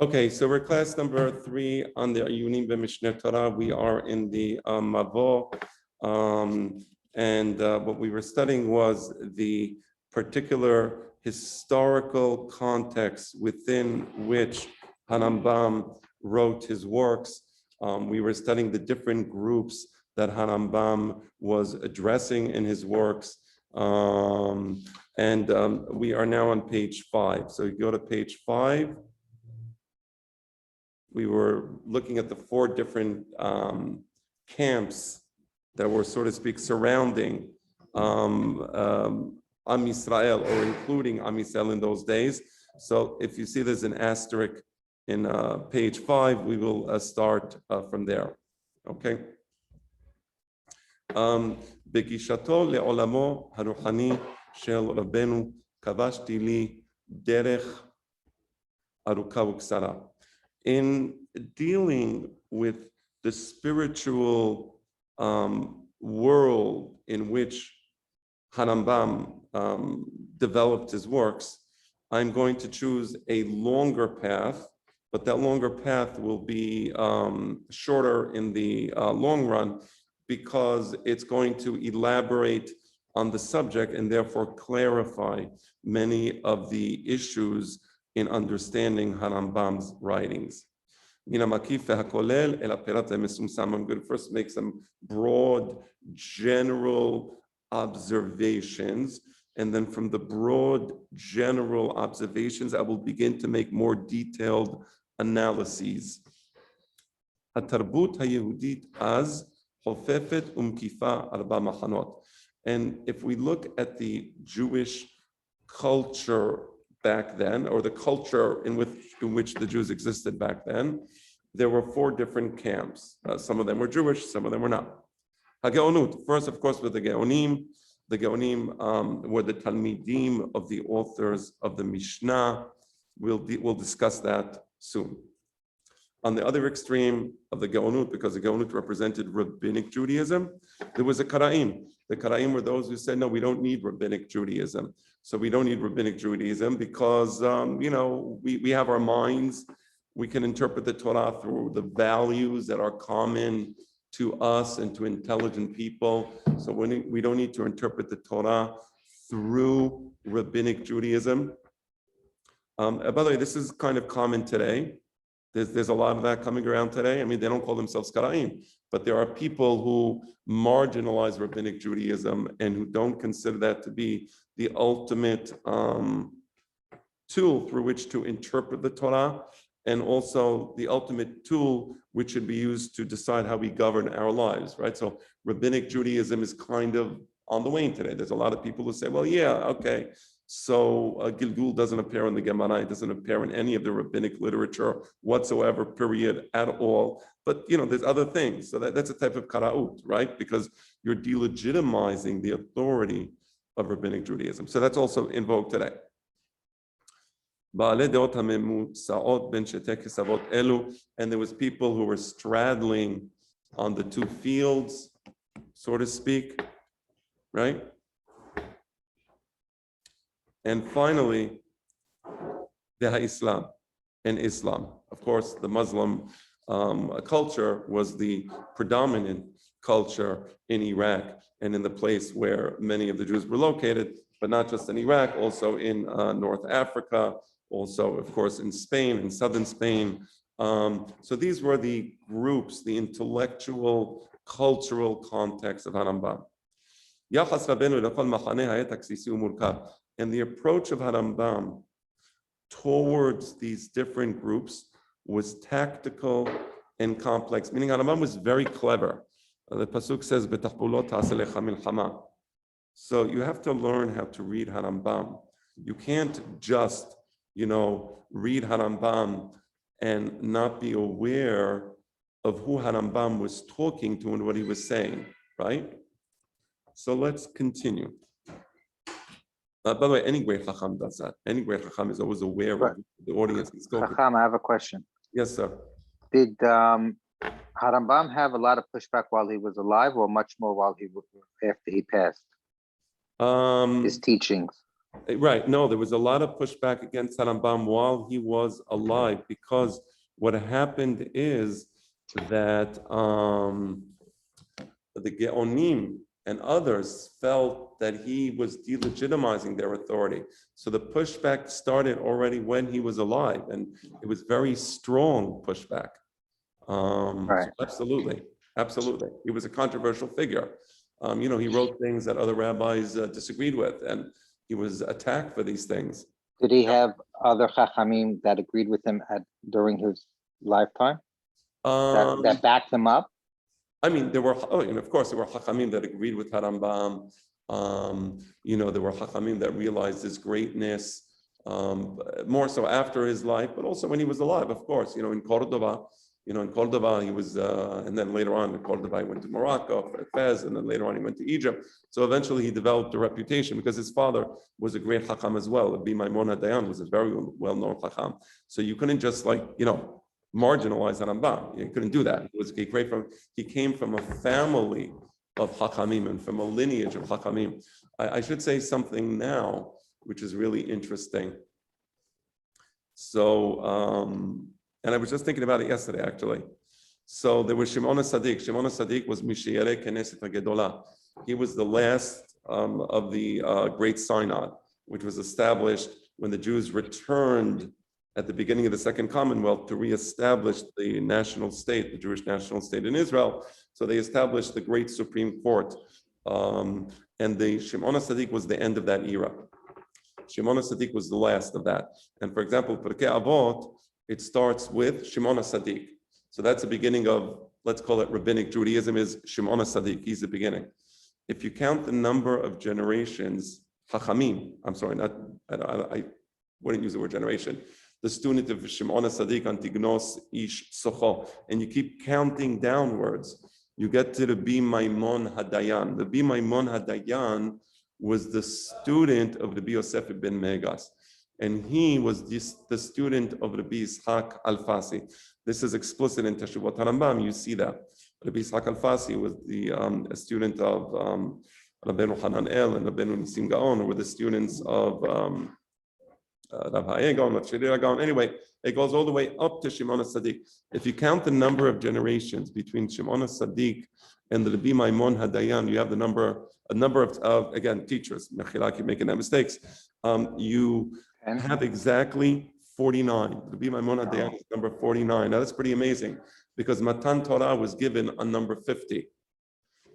Okay, so we're class number 3 on the Iyyunim b'Mishneh Torah. We are in the Mavo, and what we were studying was the particular historical context within which Harambam wrote his works. We were studying the different groups that Harambam was addressing in his works, and we are now on page 5. So you go to page 5. We were looking at the 4 different camps that were, so to speak, surrounding Am Yisrael, or including Am Yisrael in those days. So if you see there's an asterisk in page 5, we will start from there. Okay. Begishato le'olamo haruhani shel Rabbeinu kavashti li derech aruka u'ksara. In dealing with the spiritual world in which Harambam developed his works, I'm going to choose a longer path, but that longer path will be shorter in the long run, because it's going to elaborate on the subject and therefore clarify many of the issues in understanding Harambam's writings. I'm going to first make some broad, general observations, and then from the broad, general observations, I will begin to make more detailed analyses. And if we look at the Jewish culture back then, or the culture in which the Jews existed back then, there were 4 different camps. Some of them were Jewish, some of them were not. HaGeonut, first, of course, were the Geonim. The Geonim were the Talmidim of the authors of the Mishnah. We'll discuss that soon. On the other extreme of the Geonut, because the Geonut represented Rabbinic Judaism, there was a Karaim. The Karaim were those who said, no, we don't need Rabbinic Judaism. So we don't need Rabbinic Judaism because, we have our minds. We can interpret the Torah through the values that are common to us and to intelligent people. So we don't need to interpret the Torah through Rabbinic Judaism. By the way, this is kind of common today. There's a lot of that coming around today. I mean, they don't call themselves Karaim, but there are people who marginalize Rabbinic Judaism and who don't consider that to be the ultimate tool through which to interpret the Torah, and also the ultimate tool which should be used to decide how we govern our lives, right? So Rabbinic Judaism is kind of on the wane today. There's a lot of people who say, well, yeah, okay, so Gilgul doesn't appear in the Gemara, it doesn't appear in any of the rabbinic literature whatsoever, period, at all. But there's other things. So that's a type of karaut, right? Because you're delegitimizing the authority of Rabbinic Judaism. So that's also in vogue today. And there was people who were straddling on the 2 fields, so to speak, right? And finally, the Islam and Islam. Of course, the Muslim culture was the predominant culture in Iraq and in the place where many of the Jews were located, but not just in Iraq, also in North Africa, also, of course, in Spain, in southern Spain. So these were the groups, the intellectual, cultural context of Harambam. And the approach of Harambam towards these different groups was tactical and complex, meaning Harambam was very clever. The Pasuk says, so you have to learn how to read Harambam. You can't just, read Harambam and not be aware of who Harambam was talking to and what he was saying, right? So let's continue. By the way, any great Chacham does that. Any great Chacham is always aware of the audience. Chacham, I have a question. Yes, sir. Did Harambam have a lot of pushback while he was alive, or much more after he passed? His teachings. Right. No, there was a lot of pushback against Harambam while he was alive, because what happened is that the Geonim and others felt that he was delegitimizing their authority. So the pushback started already when he was alive, and it was very strong pushback. Right. So absolutely, absolutely. He was a controversial figure. He wrote things that other rabbis disagreed with, and he was attacked for these things. Did he have other chachamim that agreed with him during his lifetime that backed him up? I mean, there were, and of course, there were Chachamim that agreed with Harambam. There were Chachamim that realized his greatness, more so after his life, but also when he was alive, of course. In Cordoba, he was, and then later on in Cordoba, he went to Morocco, Fez, and then later on he went to Egypt. So eventually he developed a reputation because his father was a great Chacham as well. Maimonides was a very well-known Chacham. So you couldn't just marginalize Harambam. You couldn't do that. He came from a family of Chachamim and from a lineage of Chachamim. I should say something now, which is really interesting. So, and I was just thinking about it yesterday, actually. So there was Shimon HaTzadik. Shimon HaTzadik was Mishiyere Knesset HaGedolah. He was the last of the Great Synod, which was established when the Jews returned at the beginning of the Second Commonwealth to reestablish the national state, the Jewish national state in Israel. So they established the Great Supreme Court. And the Shimon HaTzadik was the end of that era. Shimon HaTzadik was the last of that. And for example, Pirkei Avot, it starts with Shimon HaTzadik. So that's the beginning of, let's call it rabbinic Judaism, is Shimon HaTzadik. He's the beginning. If you count the number of generations, Chachamim, I'm sorry, I wouldn't use the word generation, the student of Shimon HaTzadik, Antignos Ish Socho, and you keep counting downwards, you get to the Rabbi Maimon Hadayan. The Rabbi Maimon Hadayan was the student of Rabbi Yosef ben Megas, and he was the student of Rabbi Yitzhak Alfasi. This is explicit in Teshuvot Harambam. You see that Rabbi Yitzhak Alfasi was a student of Rabbeinu Hananel and Rabbeinu Nisim Gaon, who were the students of Rav Ha'egon, Rav Shiri Gaon. Anyway, it goes all the way up to Shimon HaTzadik. If you count the number of generations between Shimon HaTzadik and the Rabbi Maimon Hadayan, you have a number of again, teachers. Mechila, keep making that mistakes. You have exactly 49. Rabbi Maimon Hadayan is number 49. Now that's pretty amazing because Matan Torah was given on number 50.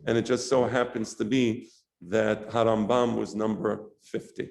And it just so happens to be that Harambam was number 50,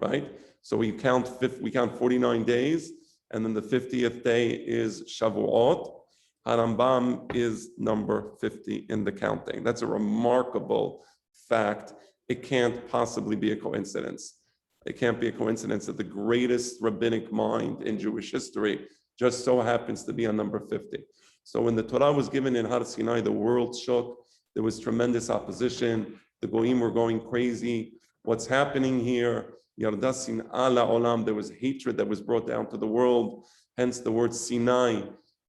right? So we count 49 days, and then the 50th day is Shavuot. Harambam is number 50 in the counting. That's a remarkable fact. It can't possibly be a coincidence. It can't be a coincidence that the greatest rabbinic mind in Jewish history just so happens to be on number 50. So when the Torah was given in Har Sinai, the world shook. There was tremendous opposition. The Goyim were going crazy. What's happening here? Yarda Sin'a la'olam, there was hatred that was brought down to the world. Hence the word Sinai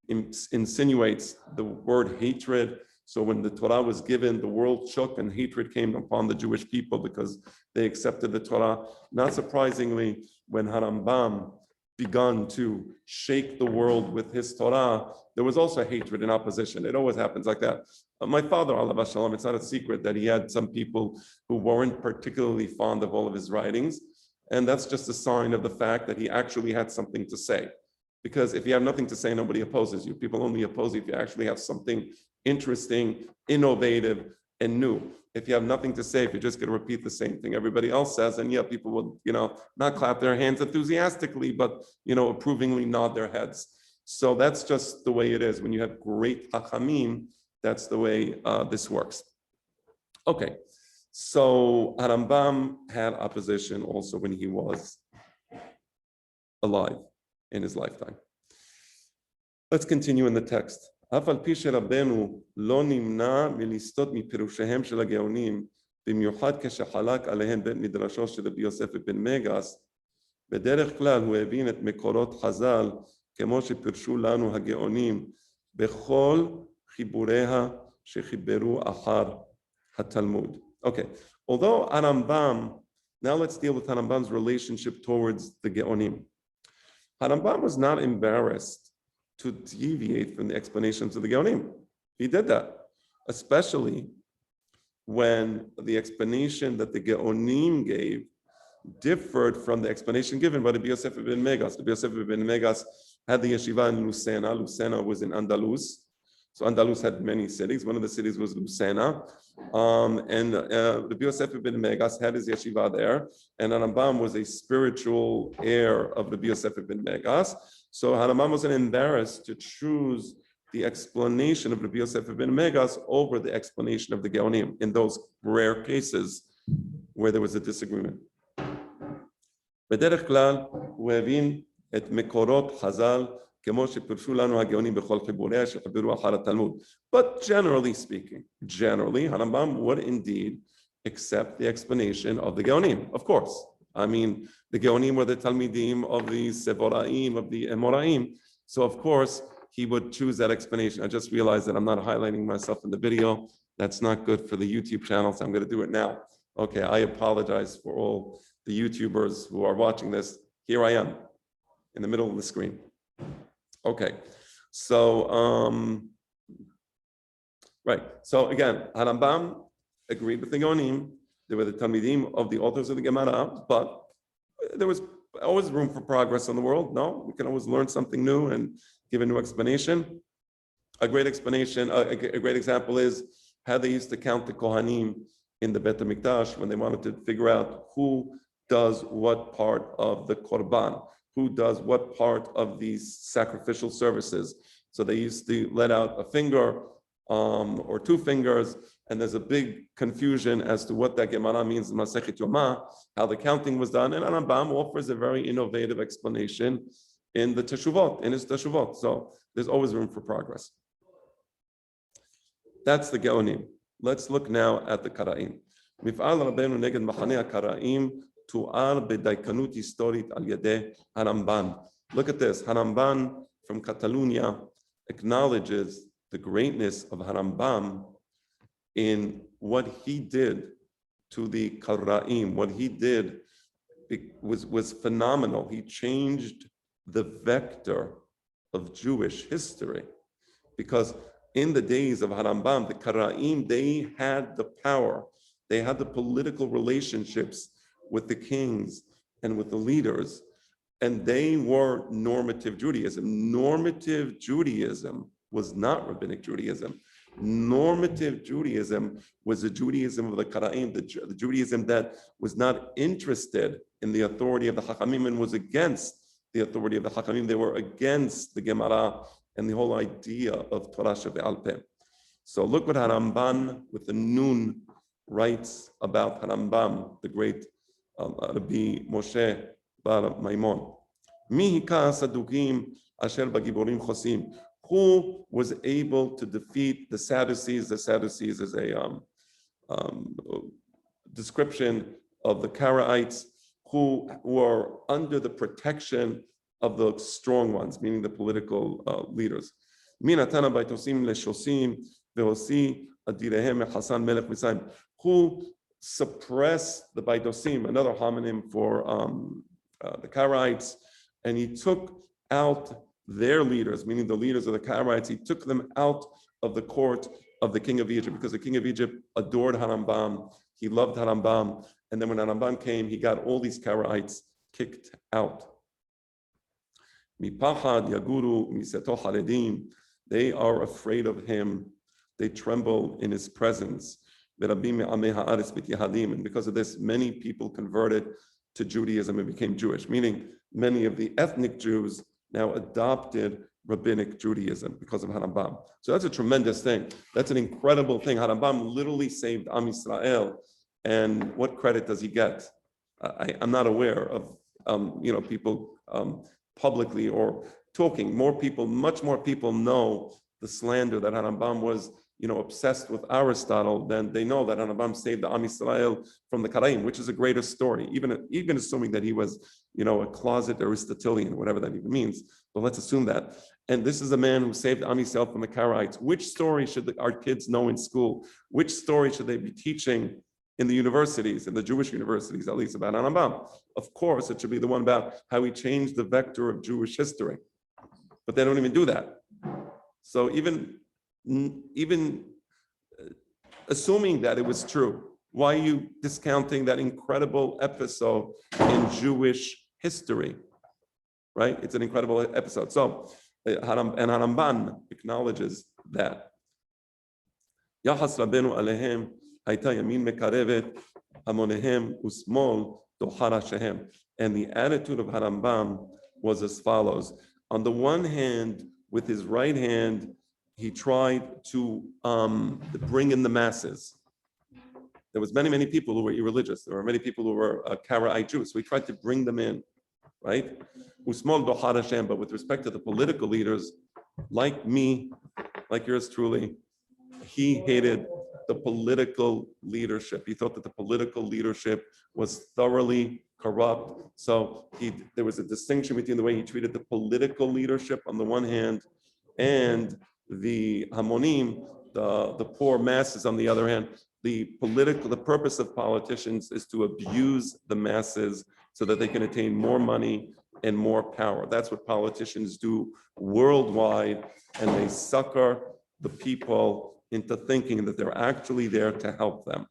insinuates the word hatred. So when the Torah was given, the world shook and hatred came upon the Jewish people because they accepted the Torah. Not surprisingly, when Harambam begun to shake the world with his Torah, there was also hatred and opposition. It always happens like that. My father, alav shalom, it's not a secret that he had some people who weren't particularly fond of all of his writings. And that's just a sign of the fact that he actually had something to say. Because if you have nothing to say, nobody opposes you. People only oppose you if you actually have something interesting, innovative, and new. If you have nothing to say, if you're just going to repeat the same thing everybody else says, and yeah, people will, not clap their hands enthusiastically, but, approvingly nod their heads. So that's just the way it is. When you have great hachamim, that's the way this works. Okay, so Harambam had opposition also when he was alive in his lifetime. Let's continue in the text. אף על פי שרבנו לא נמנע מלסטות מפירושיהם של הגאונים, במיוחד כשחלק עליהם בית מדרשו של רבי יוסף בן מגס, בדרך כלל הוא הבין את מקורות חז"ל כמו שפירשו לנו הגאונים בכל חיבוריה שחיברו אחר התלמוד. Okay, although Harambam Now let's deal with Harambam's relationship towards the Geonim. Harambam was not embarrassed to deviate from the explanations of the Geonim. He did that, especially when the explanation that the Geonim gave differed from the explanation given by the Yosef ibn Megas. The Yosef ibn Megas had the yeshiva in Lucena. Lucena was in Andalus. So Andalus had many cities. One of the cities was Lucena. And the Yosef ibn Megas had his yeshiva there. And Harambam was a spiritual heir of the Yosef ibn Megas. So Harambam wasn't embarrassed to choose the explanation of the Yosef ibn Megas over the explanation of the Geonim in those rare cases where there was a disagreement. בדרך כלל הוא הבין את מקורות חז"ל כמו שפרשו לנו הגאונים בכל חיבוריה שחיברו אחר התלמוד. But generally speaking, Harambam would indeed accept the explanation of the Geonim, of course. I mean, the Geonim were the Talmidim of the Sevoraim, of the Emoraim. So of course, he would choose that explanation. I just realized that I'm not highlighting myself in the video. That's not good for the YouTube channel, so I'm going to do it now. Okay, I apologize for all the YouTubers who are watching this. Here I am in the middle of the screen. Okay, so, right. So again, Harambam agreed with the Geonim. They were the Talmidim of the authors of the Gemara, but there was always room for progress in the world. No, we can always learn something new and give a new explanation. A great explanation, a great example is how they used to count the Kohanim in the Bet HaMikdash when they wanted to figure out who does what part of the Korban, who does what part of these sacrificial services. So they used to let out a finger or two fingers, and there's a big confusion as to what that Gemara means in Masechet Yoma, how the counting was done. And Harambam offers a very innovative explanation in the Teshuvot, in his Teshuvot. So there's always room for progress. That's the Geonim. Let's look now at the Kara'im. Mif'al Rabbeinu neged machanei HaKara'im tu'ar b'daikanut historit al yedei Harambam. Look at this. Harambam from Catalonia acknowledges the greatness of Harambam in what he did to the Kara'im. What he did was phenomenal. He changed the vector of Jewish history, because in the days of Harambam, the Kara'im, they had the power, they had the political relationships with the kings and with the leaders, and they were normative Judaism. Normative Judaism was not rabbinic Judaism. Normative Judaism was the Judaism of the Kara'im, the Judaism that was not interested in the authority of the Chachamim and was against the authority of the Chachamim. They were against the Gemara and the whole idea of Torah Shebe'al Peh. So look what Harambam with the Nun writes about Harambam, the great Rabbi Moshe bar Maimon. Mi hika sadukim asher bagiborim chosim. Who was able to defeat the Sadducees? The Sadducees is a description of the Karaites who were under the protection of the strong ones, meaning the political leaders. Who suppressed the Baitosim, another homonym for the Karaites, and he took out their leaders, meaning the leaders of the Karaites, he took them out of the court of the king of Egypt, because the king of Egypt adored Harambam, he loved Harambam, and then when Harambam came, he got all these Karaites kicked out. Mipachad Yaguru Miseto Haredim, they are afraid of him, they tremble in his presence. And because of this, many people converted to Judaism and became Jewish, meaning many of the ethnic Jews now adopted rabbinic Judaism because of Harambam. So that's a tremendous thing. That's an incredible thing. Harambam literally saved Am Yisrael. And what credit does he get? I'm not aware of people publicly or talking. Much more people know the slander that Harambam was obsessed with Aristotle than they know that Harambam saved the Am Yisrael from the Karaim, which is a greater story, even assuming that he was, a closet Aristotelian, whatever that even means. But let's assume that. And this is a man who saved Am Yisrael from the Karaites. Which story should our kids know in school? Which story should they be teaching in the universities, in the Jewish universities, at least about Harambam. Of course, it should be the one about how he changed the vector of Jewish history. But they don't even do that. So even assuming that it was true, why are you discounting that incredible episode in Jewish history? Right? It's an incredible episode. So, and Harambam acknowledges that. Yahas Rabbeinu Alehem Hayta Yamin Mekarevet Hamonehem Usmol Dohara Shehem. And the attitude of Harambam was as follows. On the one hand, with his right hand, he tried to bring in the masses. There was many people who were irreligious. There were many people who were Karaite Jews. So he tried to bring them in, right? Usmol Dohar Hashem. But with respect to the political leaders, like me, like yours truly, he hated the political leadership. He thought that the political leadership was thoroughly corrupt. So there was a distinction between the way he treated the political leadership on the one hand and the Hamonim, the poor masses on the other hand. The purpose of politicians is to abuse the masses so that they can attain more money and more power. That's what politicians do worldwide, and they sucker the people into thinking that they're actually there to help them.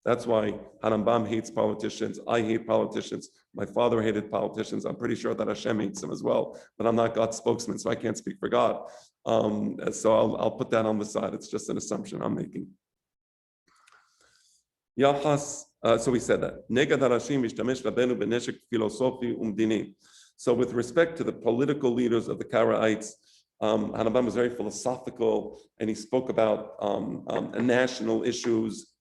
That's why Harambam hates politicians. I hate politicians. My father hated politicians. I'm pretty sure that Hashem hates them as well, but I'm not God's spokesman, so I can't speak for God. So I'll put that on the side. It's just an assumption I'm making. Yahas, so we said that. Negad harashim ishtamesh rabbeinu beneshek filosofi umdini. So with respect to the political leaders of the Karaites, Harambam was very philosophical, and he spoke about national issues.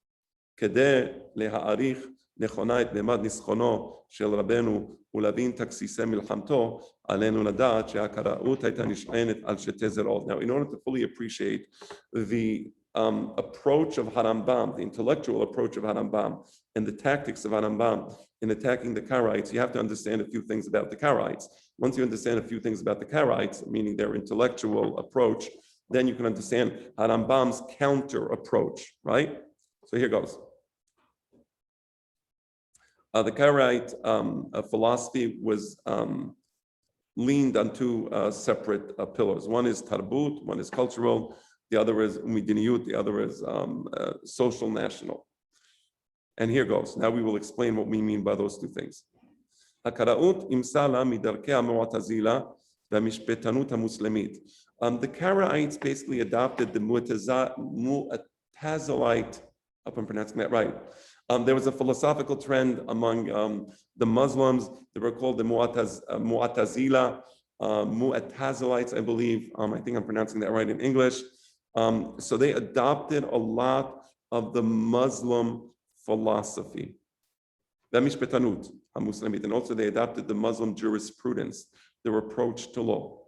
כדי להעריך נכונה את ממד ניצחונו של רבנו ולהבין תכסיסי מלחמתו, עלינו לדעת שהקראות הייתה נשענת על שתי זרועות. Now, in order to fully appreciate the approach of Harambam, the intellectual approach of Harambam, and the tactics of Harambam in attacking the Karaites, you have to understand a few things about the Karaites. Once you understand a few things about the Karaites, meaning their intellectual approach, then you can understand Harambam's counter approach, right? So here goes. The Karaite philosophy was leaned on two separate pillars. One is tarbut, one is cultural, the other is umidiniyut, the other is social national. And here goes. Now we will explain what we mean by those two things. הקראות אימצה לה מדרכי המועתזילה והמשפטנות המוסלמית. The Karaites basically adopted the Mu'tazilite, I hope I'm pronouncing that right. There was a philosophical trend among the Muslims. They were called the Mu'tazila, Mu'tazilites, I believe. I think I'm pronouncing that right in English. So they adopted a lot of the Muslim philosophy. And also they adopted the Muslim jurisprudence, their approach to law.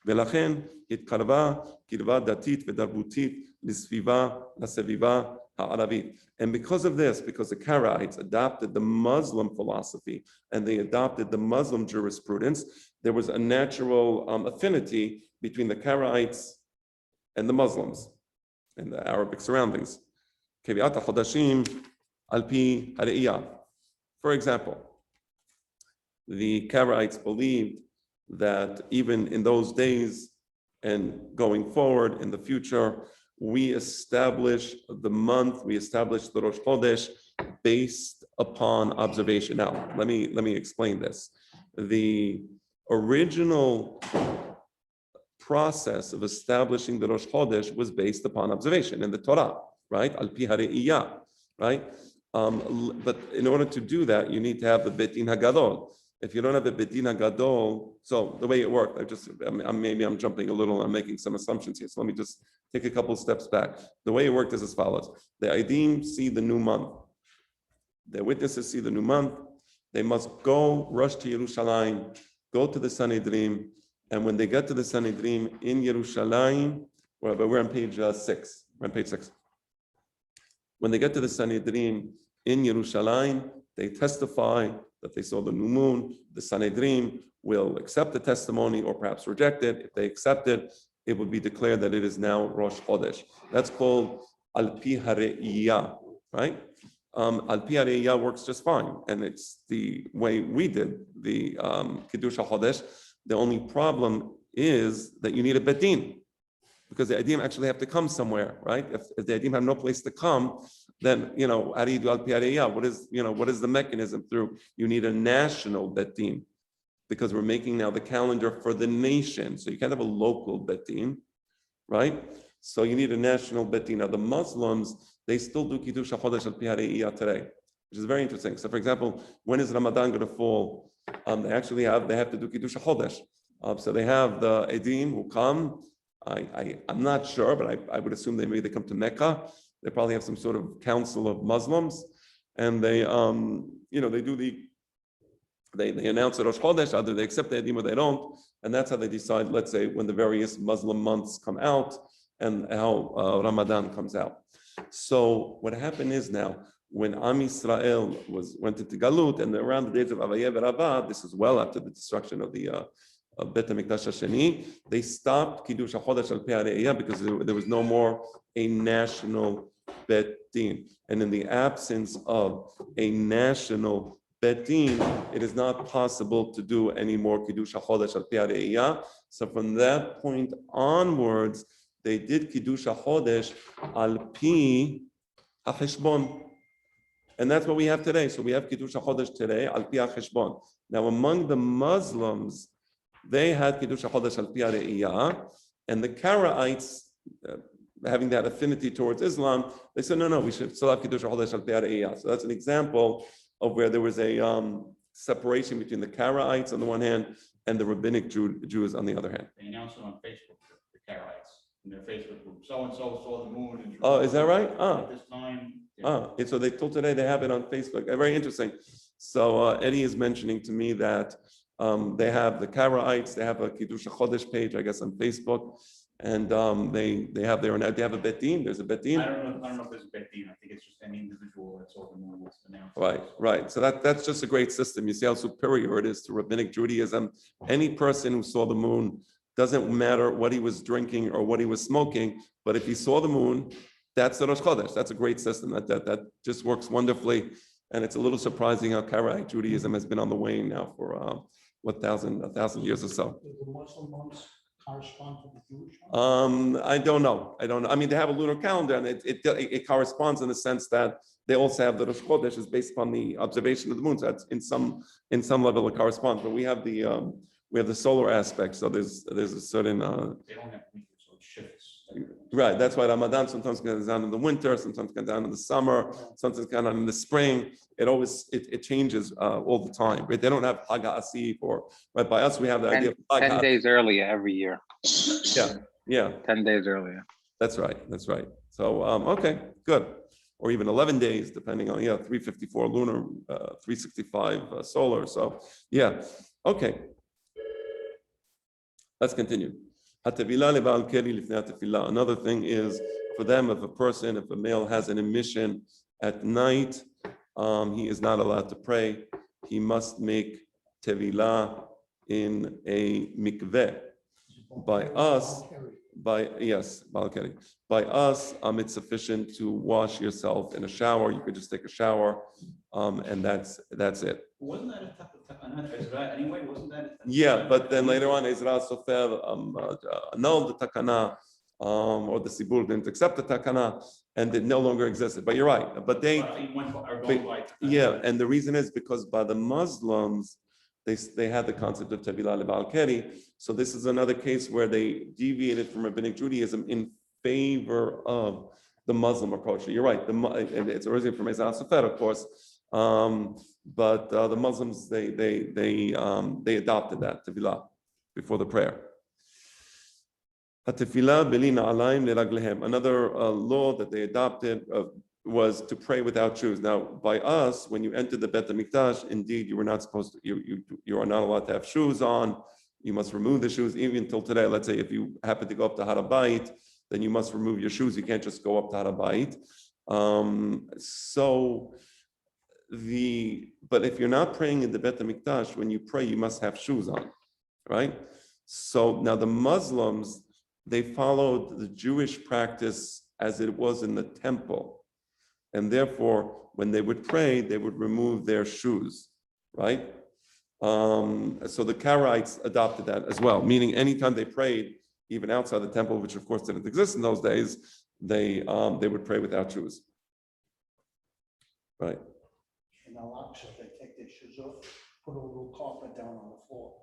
ולכן התקרבה קרבה דתית ותרבותית לסביבה הערבית. And because of this, because the Karaites adopted the Muslim philosophy and they adopted the Muslim jurisprudence, there was a natural affinity between the Karaites and the Muslims and the Arabic surroundings. קביעת החודשים על פי הראייה. For example, the Karaites believed that even in those days and going forward in the future, we establish the month, we establish the Rosh Chodesh based upon observation. Now, let me explain this. The original process of establishing the Rosh Chodesh was based upon observation in the Torah, right? Al pi hareiyah, right? But in order to do that, you need to have the Beit Din HaGadol. If you don't have the Beit Din HaGadol, so the way it worked, maybe I'm jumping a little, I'm making some assumptions here. So let me just take a couple of steps back. The way it worked is as follows. The Eidim see the new month. The witnesses see the new month. They must go, rush to Yerushalayim, go to the Sanhedrin, and when they get to the Sanhedrin in Yerushalayim, we're on page 6. We're on page 6. When they get to the Sanhedrin in Yerushalayim, they testify that they saw the new moon. The Sanhedrin will accept the testimony or perhaps reject it. If they accept it, it will be declared that it is now Rosh Chodesh. That's called Al Pi Hareiyah, right? Al Pi Hariyah works just fine, and it's the way we did the Kiddush HaChodesh. The only problem is that you need a Bet Din, because the Edim actually have to come somewhere, right? If the Edim have no place to come, then, how do you do Al Pi Hariyah? What is the mechanism through? You need a national Bet Din, because we're making now the calendar for the nation. So you can't have a local Bet Din, right? So you need a national Bet Din. Now the Muslims, they still do Kiddush HaChodesh Al Pi Hariyah today, which is very interesting. So for example, when is Ramadan going to fall? They have to do Kiddush HaChodesh. So they have the Edim who come. I'm not sure, but I would assume they come to Mecca. They probably have some sort of council of Muslims, and they they announce the Rosh Chodesh, either they accept the Edim or they don't, and that's how they decide, let's say, when the various Muslim months come out and how Ramadan comes out. So what happened is now, when Am Yisrael went into Galut, and around the days of Avayeh Rabba, this is well after the destruction of the Bet HaMikdash HaSheni, they stopped Kiddush HaChodesh Al Pi Hariyah because there was no more a national Bet Din. And in the absence of a national Bet Din, it is not possible to do any more Kiddush HaChodesh Al Pi Hariyah. So from that point onwards, they did Kiddush HaChodesh Al Pi HaCheshbon. And that's what we have today. So we have Kiddush HaChodesh today, Al Pi HaCheshbon. Now among the Muslims, they had Kiddush HaChodesh Al Pi Hariyah, and the Karaites, having that affinity towards Islam, they said, no, we should still have Kiddush HaChodesh Al Pi Hariyah. So that's an example of where there was a separation between the Karaites on the one hand and the rabbinic Jews on the other hand. They announced it on Facebook, the Karaites, in their Facebook group. So-and-so saw the moon. And oh, is that right? At this time. Yeah. So they told today they have it on Facebook. Very interesting. So Eddie is mentioning to me that they have the Karaites, they have a Kiddush HaChodesh page, I guess, on Facebook, and they have a Bet Din. There's a Bet Din. I don't know if there's a Bet Din. I think it's just any individual that's all the more what's announced. Right. So that's just a great system. You see how superior it is to rabbinic Judaism. Any person who saw the moon, doesn't matter what he was drinking or what he was smoking, but if he saw the moon, that's the Rosh Chodesh. That's a great system. That just works wonderfully. And it's a little surprising how Karaite Judaism has been on the wane now for a thousand years or so. Do the Muslim months correspond to the Jewish months? I don't know. I mean, they have a lunar calendar, and it corresponds in the sense that they also have the Rosh Chodesh is based upon the observation of the moon. So that's in some level it corresponds. But we have the solar aspect. So there's a certain. They don't have winter, so it shifts. Right. That's why Ramadan sometimes comes down in the winter, sometimes comes down in the summer, sometimes comes down in the spring. It changes all the time. Right? They don't have Hag HaAsif or right by us we have the idea of 10 days earlier every year. Yeah. 10 days earlier. That's right. So okay, good. Or even 11 days, depending on 354 lunar, 365 solar. So yeah, okay. Let's continue. Another thing is for them, if a male has an emission at night, he is not allowed to pray. He must make tevilah in a mikveh. By us, it's sufficient to wash yourself in a shower. You could just take a shower, and that's it. Wasn't that a takana Ezra anyway? Wasn't that? Yeah, but then later on, Ezra Sofer annulled the takana, or the Sibur didn't accept the takana, and it no longer existed. But you're right. But and the reason is because by the Muslims, they had the concept of tevilah lebal keri. So this is another case where they deviated from rabbinic Judaism in favor of the Muslim approach. So you're right. It's originally from Ezra Sofer, of course. But the Muslims they adopted that tevilah before the prayer. Another law that they adopted was to pray without shoes. Now, by us, when you enter the Bet HaMikdash, indeed you were not supposed to. You are not allowed to have shoes on. You must remove the shoes. Even till today, let's say if you happen to go up to Har HaBayit, then you must remove your shoes. You can't just go up to Har HaBayit. But if you're not praying in the Bet HaMikdash, when you pray, you must have shoes on, right? So now the Muslims, they followed the Jewish practice as it was in the temple. and therefore, when they would pray, they would remove their shoes, right? So the Karaites adopted that as well, meaning anytime they prayed, even outside the temple, which of course didn't exist in those days, they would pray without shoes. Right. In Al-Aqsa, they take their shoes off, put a little carpet down on the floor.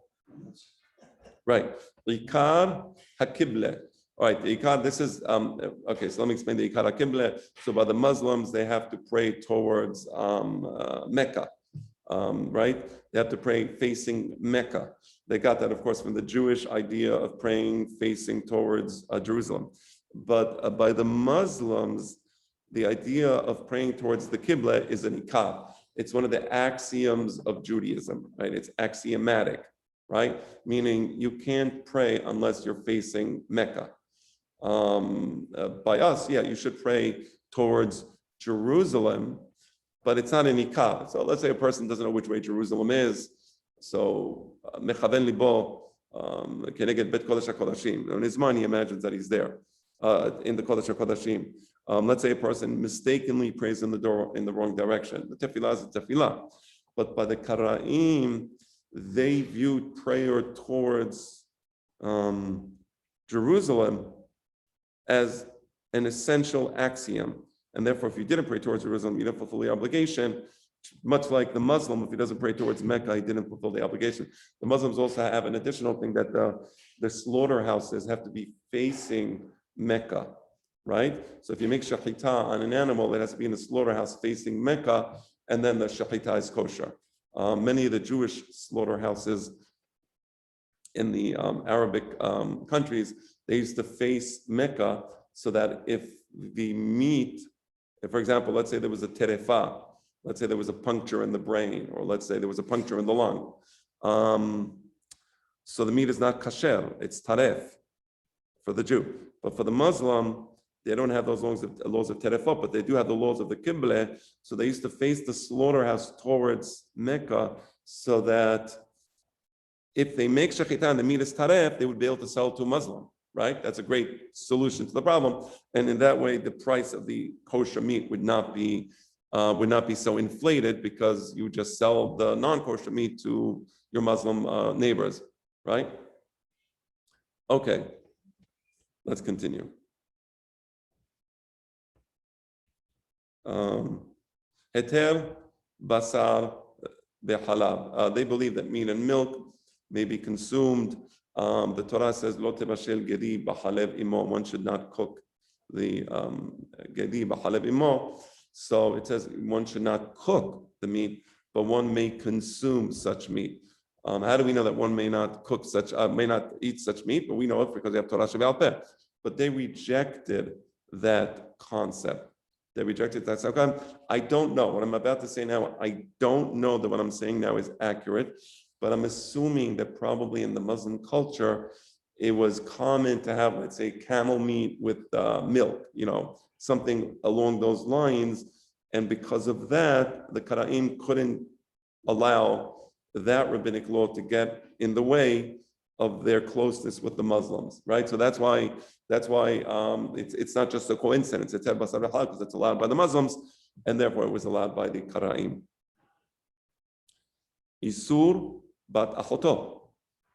Right. Ikar hakible. All right, the Ikar, this is, okay, so let me explain the Ikar hakible. So by the Muslims, they have to pray towards Mecca, right? They have to pray facing Mecca. They got that, of course, from the Jewish idea of praying facing towards Jerusalem. But by the Muslims, the idea of praying towards the Qibla is an Ikar. It's one of the axioms of Judaism, right? It's axiomatic, right? Meaning you can't pray unless you're facing Mecca. By us, yeah, you should pray towards Jerusalem, but it's not an Ikar. So let's say a person doesn't know which way Jerusalem is. So, mechaven libo keneged bet kodesh hakodashim. In his mind, he imagines that he's there in the kodesh hakodashim. Let's say a person mistakenly prays in the door in the wrong direction. The tefillah is a tefillah, but by the Karaim, they viewed prayer towards Jerusalem as an essential axiom, and therefore, if you didn't pray towards Jerusalem, you didn't fulfill the obligation. Much like the Muslim, if he doesn't pray towards Mecca, he didn't fulfill the obligation. The Muslims also have an additional thing that the slaughterhouses have to be facing Mecca, right? So if you make shahita on an animal, it has to be in the slaughterhouse facing Mecca, and then the shahita is kosher. Many of the Jewish slaughterhouses in the Arabic countries, they used to face Mecca so that if the meat, if, for example, let's say there was a terefa, let's say there was a puncture in the brain, or let's say there was a puncture in the lung. So the meat is not kasher, it's taref for the Jew. But for the Muslim, they don't have those laws of terefot, but they do have the laws of the Qibla. So they used to face the slaughterhouse towards Mecca so that if they make shachita and the meat is taref, they would be able to sell to a Muslim, right? That's a great solution to the problem. And in that way, the price of the kosher meat would not be so inflated because you just sell the non-kosher meat to your Muslim neighbors, right? Okay, let's continue. Heter basar behalab. They believe that meat and milk may be consumed. The Torah says, "Lo tebashel gedi b'halev imo." One should not cook the gedi b'halev imo. So it says one should not cook the meat, but one may consume such meat. How do we know that one may not cook such, may not eat such meat? But we know it because they have Torah shebe'al peh. But they rejected that concept. They rejected that. So I don't know what I'm about to say now. I don't know that what I'm saying now is accurate, but I'm assuming that probably in the Muslim culture, it was common to have, let's say, camel meat with milk, something along those lines. And because of that, the Karaim couldn't allow that rabbinic law to get in the way of their closeness with the Muslims, right? So that's why it's not just a coincidence. It's because it's allowed by the Muslims, and therefore it was allowed by the Karaim. Isur bat achoto,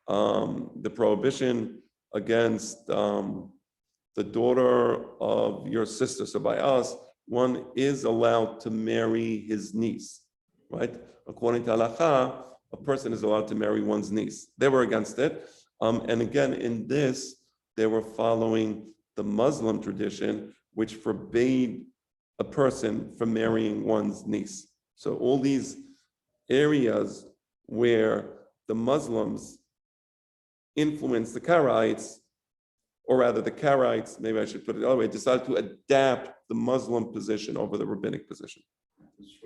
the prohibition against the daughter of your sister. So by us, one is allowed to marry his niece, right? According to halakha, a person is allowed to marry one's niece. They were against it. And again, in this, they were following the Muslim tradition, which forbade a person from marrying one's niece. So all these areas where the Muslims influenced the Karaites, or rather the Karaites, maybe I should put it the other way, decided to adapt the Muslim position over the rabbinic position.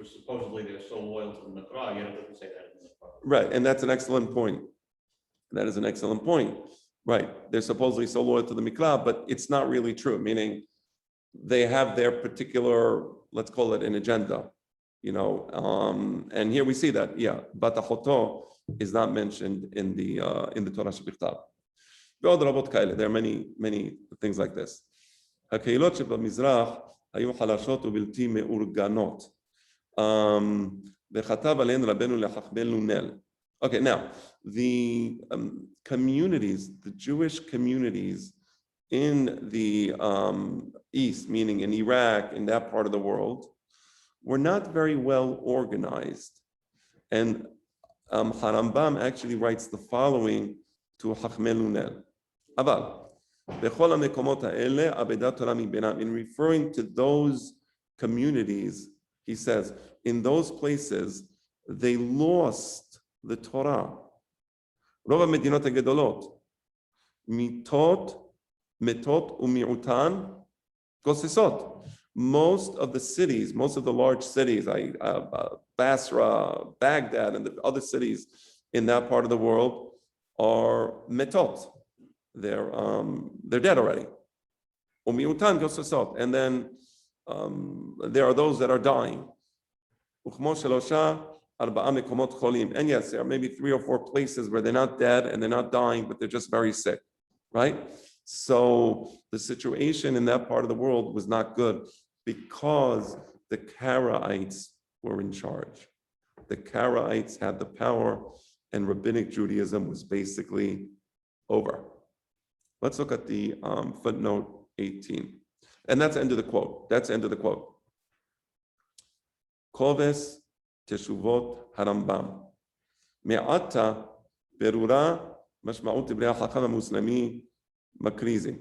Supposedly they're so loyal to the Mikra, yet it doesn't say that in the Mikra. Right, and that's an excellent point. That is an excellent point. Right, they're supposedly so loyal to the Mikra, but it's not really true, meaning they have their particular, let's call it an agenda, and here we see that, yeah, Batachoto is not mentioned in the Torah Shebichtav. There are many things like this. הקהילות שבמזרח היו חלשות ובלתי מאורגנות. וכתב עליהן רבנו לחכמי לונל. Okay, now, the communities, the Jewish communities in the East, meaning in Iraq, in that part of the world, were not very well organized. And Harambam actually writes the following to Chachmei Lunel. In referring to those communities, he says, in those places, they lost the Torah. רוב המדינות הגדולות, מיתות ומיעוטן גוססות. Most of the cities, most of the large cities, Basra, Baghdad, and the other cities in that part of the world are metot. They're dead already. ומיעוטן גוססות. And then there are those that are dying. וכמו שלושה and yes, there are maybe 3 or 4 places where they're not dead and they're not dying, but they're just very sick, right? So the situation in that part of the world was not good because the Karaites were in charge. The Karaites had the power and rabbinic Judaism was basically over. Let's look at the footnote 18. And that's the end of the quote. That's the end of the quote. Koves תשובות הרמב"ם. מעתה ברורה משמעות דברי החכם המוסלמי מקריזי,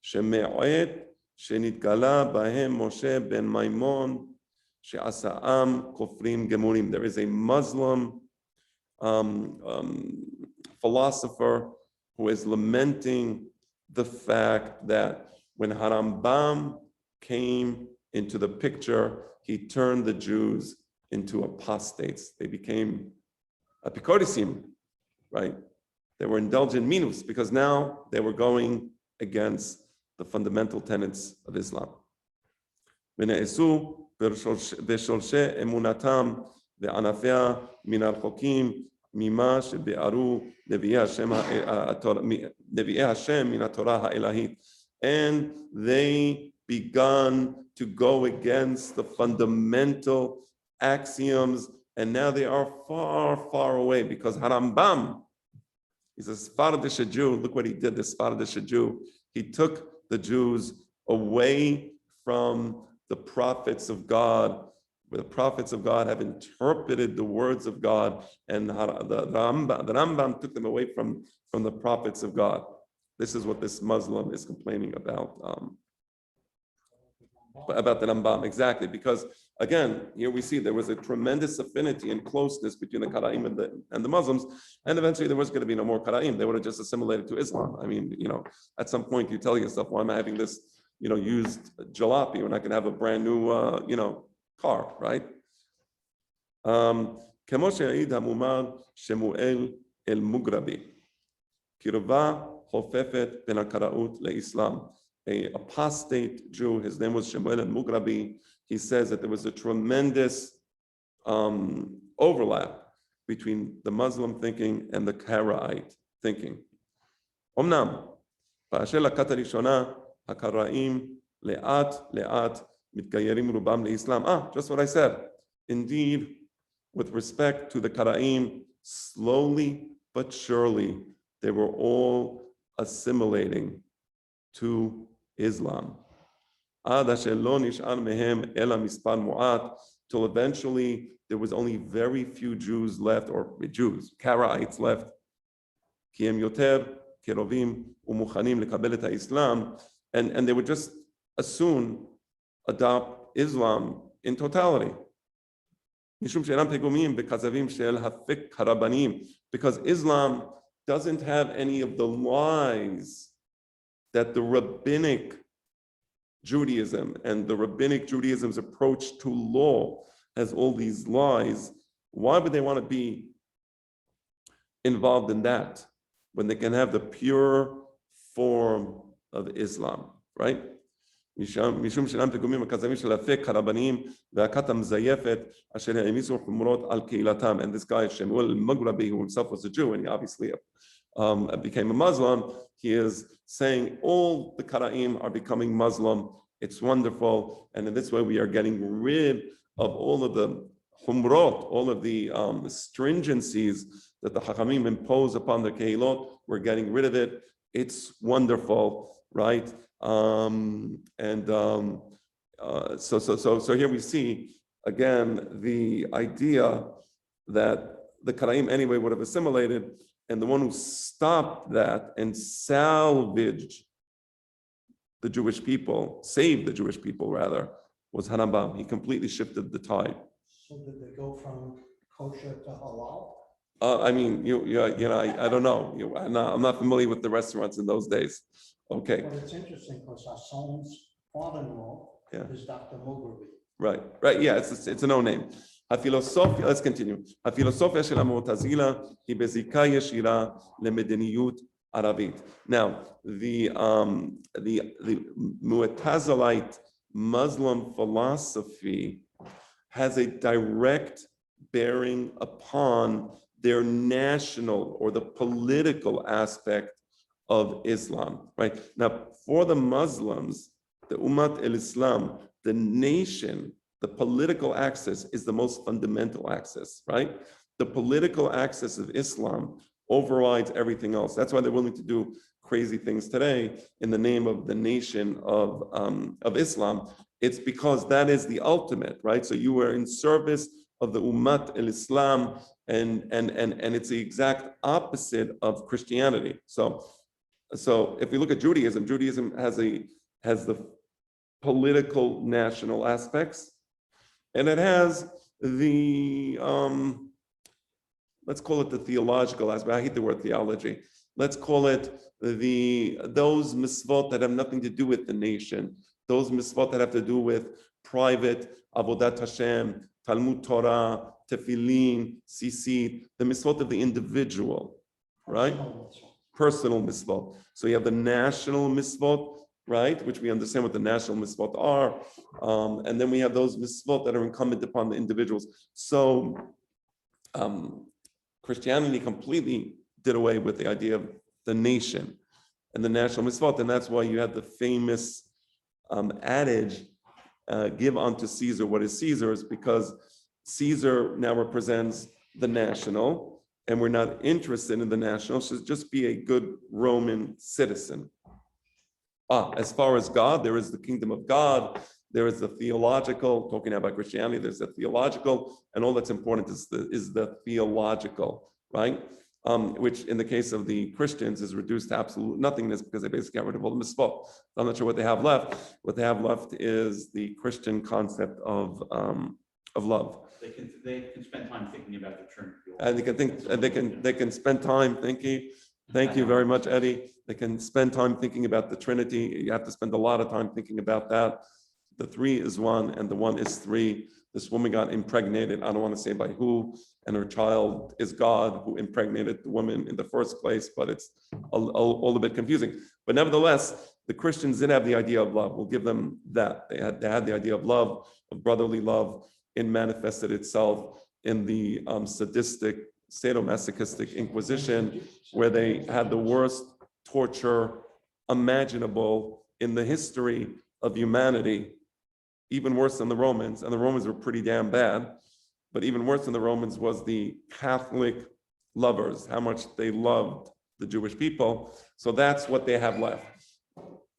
שמעט שנתגלה בהם משה בן מימון, שעשאם כופרים גמורים. There is a Muslim philosopher who is lamenting the fact that when Harambam came into the picture, he turned the Jews into apostates. They became apikorisim, right? They were indulgent minus because now they were going against the fundamental tenets of Islam. ונעשו בשורשי אמונתם וענפיה מן הרחוקים ממה שביארו נביאי השם מן התורה האלוהית. And they begun to go against the fundamental axioms, and now they are far, far away because Harambam, he's a Sephardic Jew. Look what he did, the Sephardic Jew. He took the Jews away from the prophets of God, where the prophets of God have interpreted the words of God, and the Rambam took them away from the prophets of God. This is what this Muslim is complaining about the Rambam, exactly, because again, here we see there was a tremendous affinity and closeness between the Karaim and the Muslims, and eventually there was going to be no more Karaim. They would have just assimilated to Islam. I mean, at some point you tell yourself, why am I having this, used jalopy when I can have a brand new, car, right? כמו שהעיד המומר שמואל אל מוגרבי, קרבה חופפת בין הקראות לאסלאם. An apostate Jew, his name was Shemuel al-Mughrabi. He says that there was a tremendous overlap between the Muslim thinking and the Karaite thinking. Omnam, באשר לכת הראשונה, הקראים לאט לאט מתגיירים רובם לאסלאם. Just what I said. Indeed, with respect to the Karaim, slowly but surely, they were all assimilating to Islam. Till eventually there was only very few Jews left, or Jews, Karaites left. And they would just as soon adopt Islam in totality. Because Islam doesn't have any of the lies that the rabbinic Judaism and the rabbinic Judaism's approach to law has all these lies. Why would they want to be involved in that when they can have the pure form of Islam, right? משום שאינם פגומים וכזבים של הפק הרבניים והכת המזייפת אשר העמיסו חומרות על קהילתם. And this guy, Shemuel al-Mughrabi, who himself was a Jew, and he obviously became a Muslim, he is saying all the Karaim are becoming Muslim It's wonderful. And in this way, we are getting rid of all of the humrot, all of the stringencies that the Chachamim impose upon the Kehilot. We're getting rid of it. It's wonderful, right? So here we see, again, the idea that the Karaim anyway would have assimilated, and the one who stopped that and salvaged the Jewish people, saved the Jewish people rather, was Harambam. He completely shifted the tide. So did they go from kosher to halal? I mean, I don't know. I'm not familiar with the restaurants in those days. Okay. Well, it's interesting because Hassan's father-in-law is Dr. Mugrabi. Right. Yeah, it's a no name. הפילוסופיה, let's continue. הפילוסופיה של המועתזילה היא בזיקה ישירה למדיניות ערבית. Now, the Mu'tazilite Muslim philosophy has a direct bearing upon their national or the political aspect of Islam, right? Now, for the Muslims, the Ummat al-Islam, the nation, the political axis is the most fundamental axis, right? The political axis of Islam overrides everything else. That's why they're willing to do crazy things today in the name of the nation of Islam. It's because that is the ultimate, right? So you are in service of the Ummat al-Islam, and it's the exact opposite of Christianity. So if we look at Judaism, Judaism has the political national aspects, and it has the let's call it the theological aspect. I hate the word theology. Let's call it those mitzvot that have nothing to do with the nation, those mitzvot that have to do with private avodat Hashem, Talmud Torah, tefillin, tzitzit, the mitzvot of the individual, right? Personal mitzvot. So you have the national mitzvot, right, which we understand what the national mitzvot are, and then we have those mitzvot that are incumbent upon the individuals. So Christianity completely did away with the idea of the nation and the national mitzvot, and that's why you have the famous adage, give unto Caesar what is Caesar's, because Caesar now represents the national, and we're not interested in the national, so just be a good Roman citizen. As far as God, there is the kingdom of God, there is the theological, talking about Christianity, there's the theological, and all that's important is the theological, right? Which in the case of the Christians is reduced to absolute nothingness because they basically got rid of all the mitzvot. I'm not sure what they have left. What they have left is the Christian concept of love. They can spend time thinking about the Trinity. And they can spend time thinking. Thank you very much, Eddie. They can spend time thinking about the Trinity. You have to spend a lot of time thinking about that. The three is one and the one is three. This woman got impregnated, I don't want to say by who, and her child is God who impregnated the woman in the first place, but it's all a bit confusing. But nevertheless, the Christians did have the idea of love. We'll give them that. They had the idea of love, of brotherly love. It manifested itself in the sadistic, sadomasochistic Inquisition, where they had the worst torture imaginable in the history of humanity, even worse than the Romans, and the Romans were pretty damn bad, but even worse than the Romans was the Catholic lovers, how much they loved the Jewish people. So that's what they have left.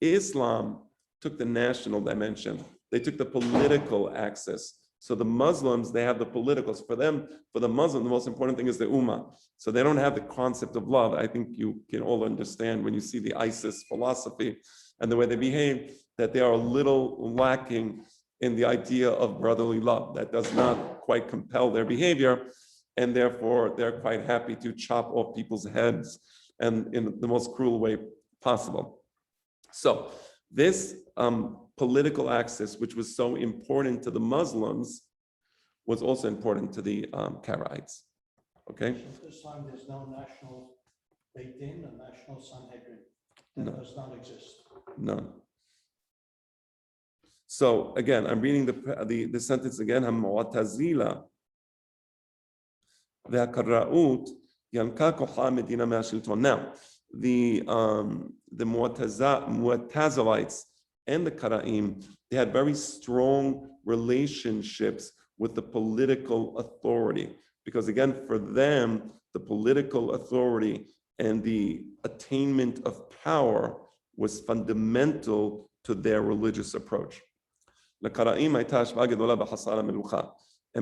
Islam took the national dimension. They took the political axis. So the Muslims, they have the politicals. For them, for the Muslim, the most important thing is the Ummah. So they don't have the concept of love. I think you can all understand when you see the ISIS philosophy and the way they behave, that they are a little lacking in the idea of brotherly love. That does not quite compel their behavior, and therefore they're quite happy to chop off people's heads and in the most cruel way possible. So this political axis, which was so important to the Muslims, was also important to the Karaites. Okay? So this time there's no national Beit Din, a national Sanhedrin. That No. does not exist. None. So again, I'm reading the sentence again. Mu'tazila ve'kara'ut yanka kocha medina me'ashilton. Now, the Mu'tazilites and the Karaim, they had very strong relationships with the political authority. Because again, for them, the political authority and the attainment of power was fundamental to their religious approach. And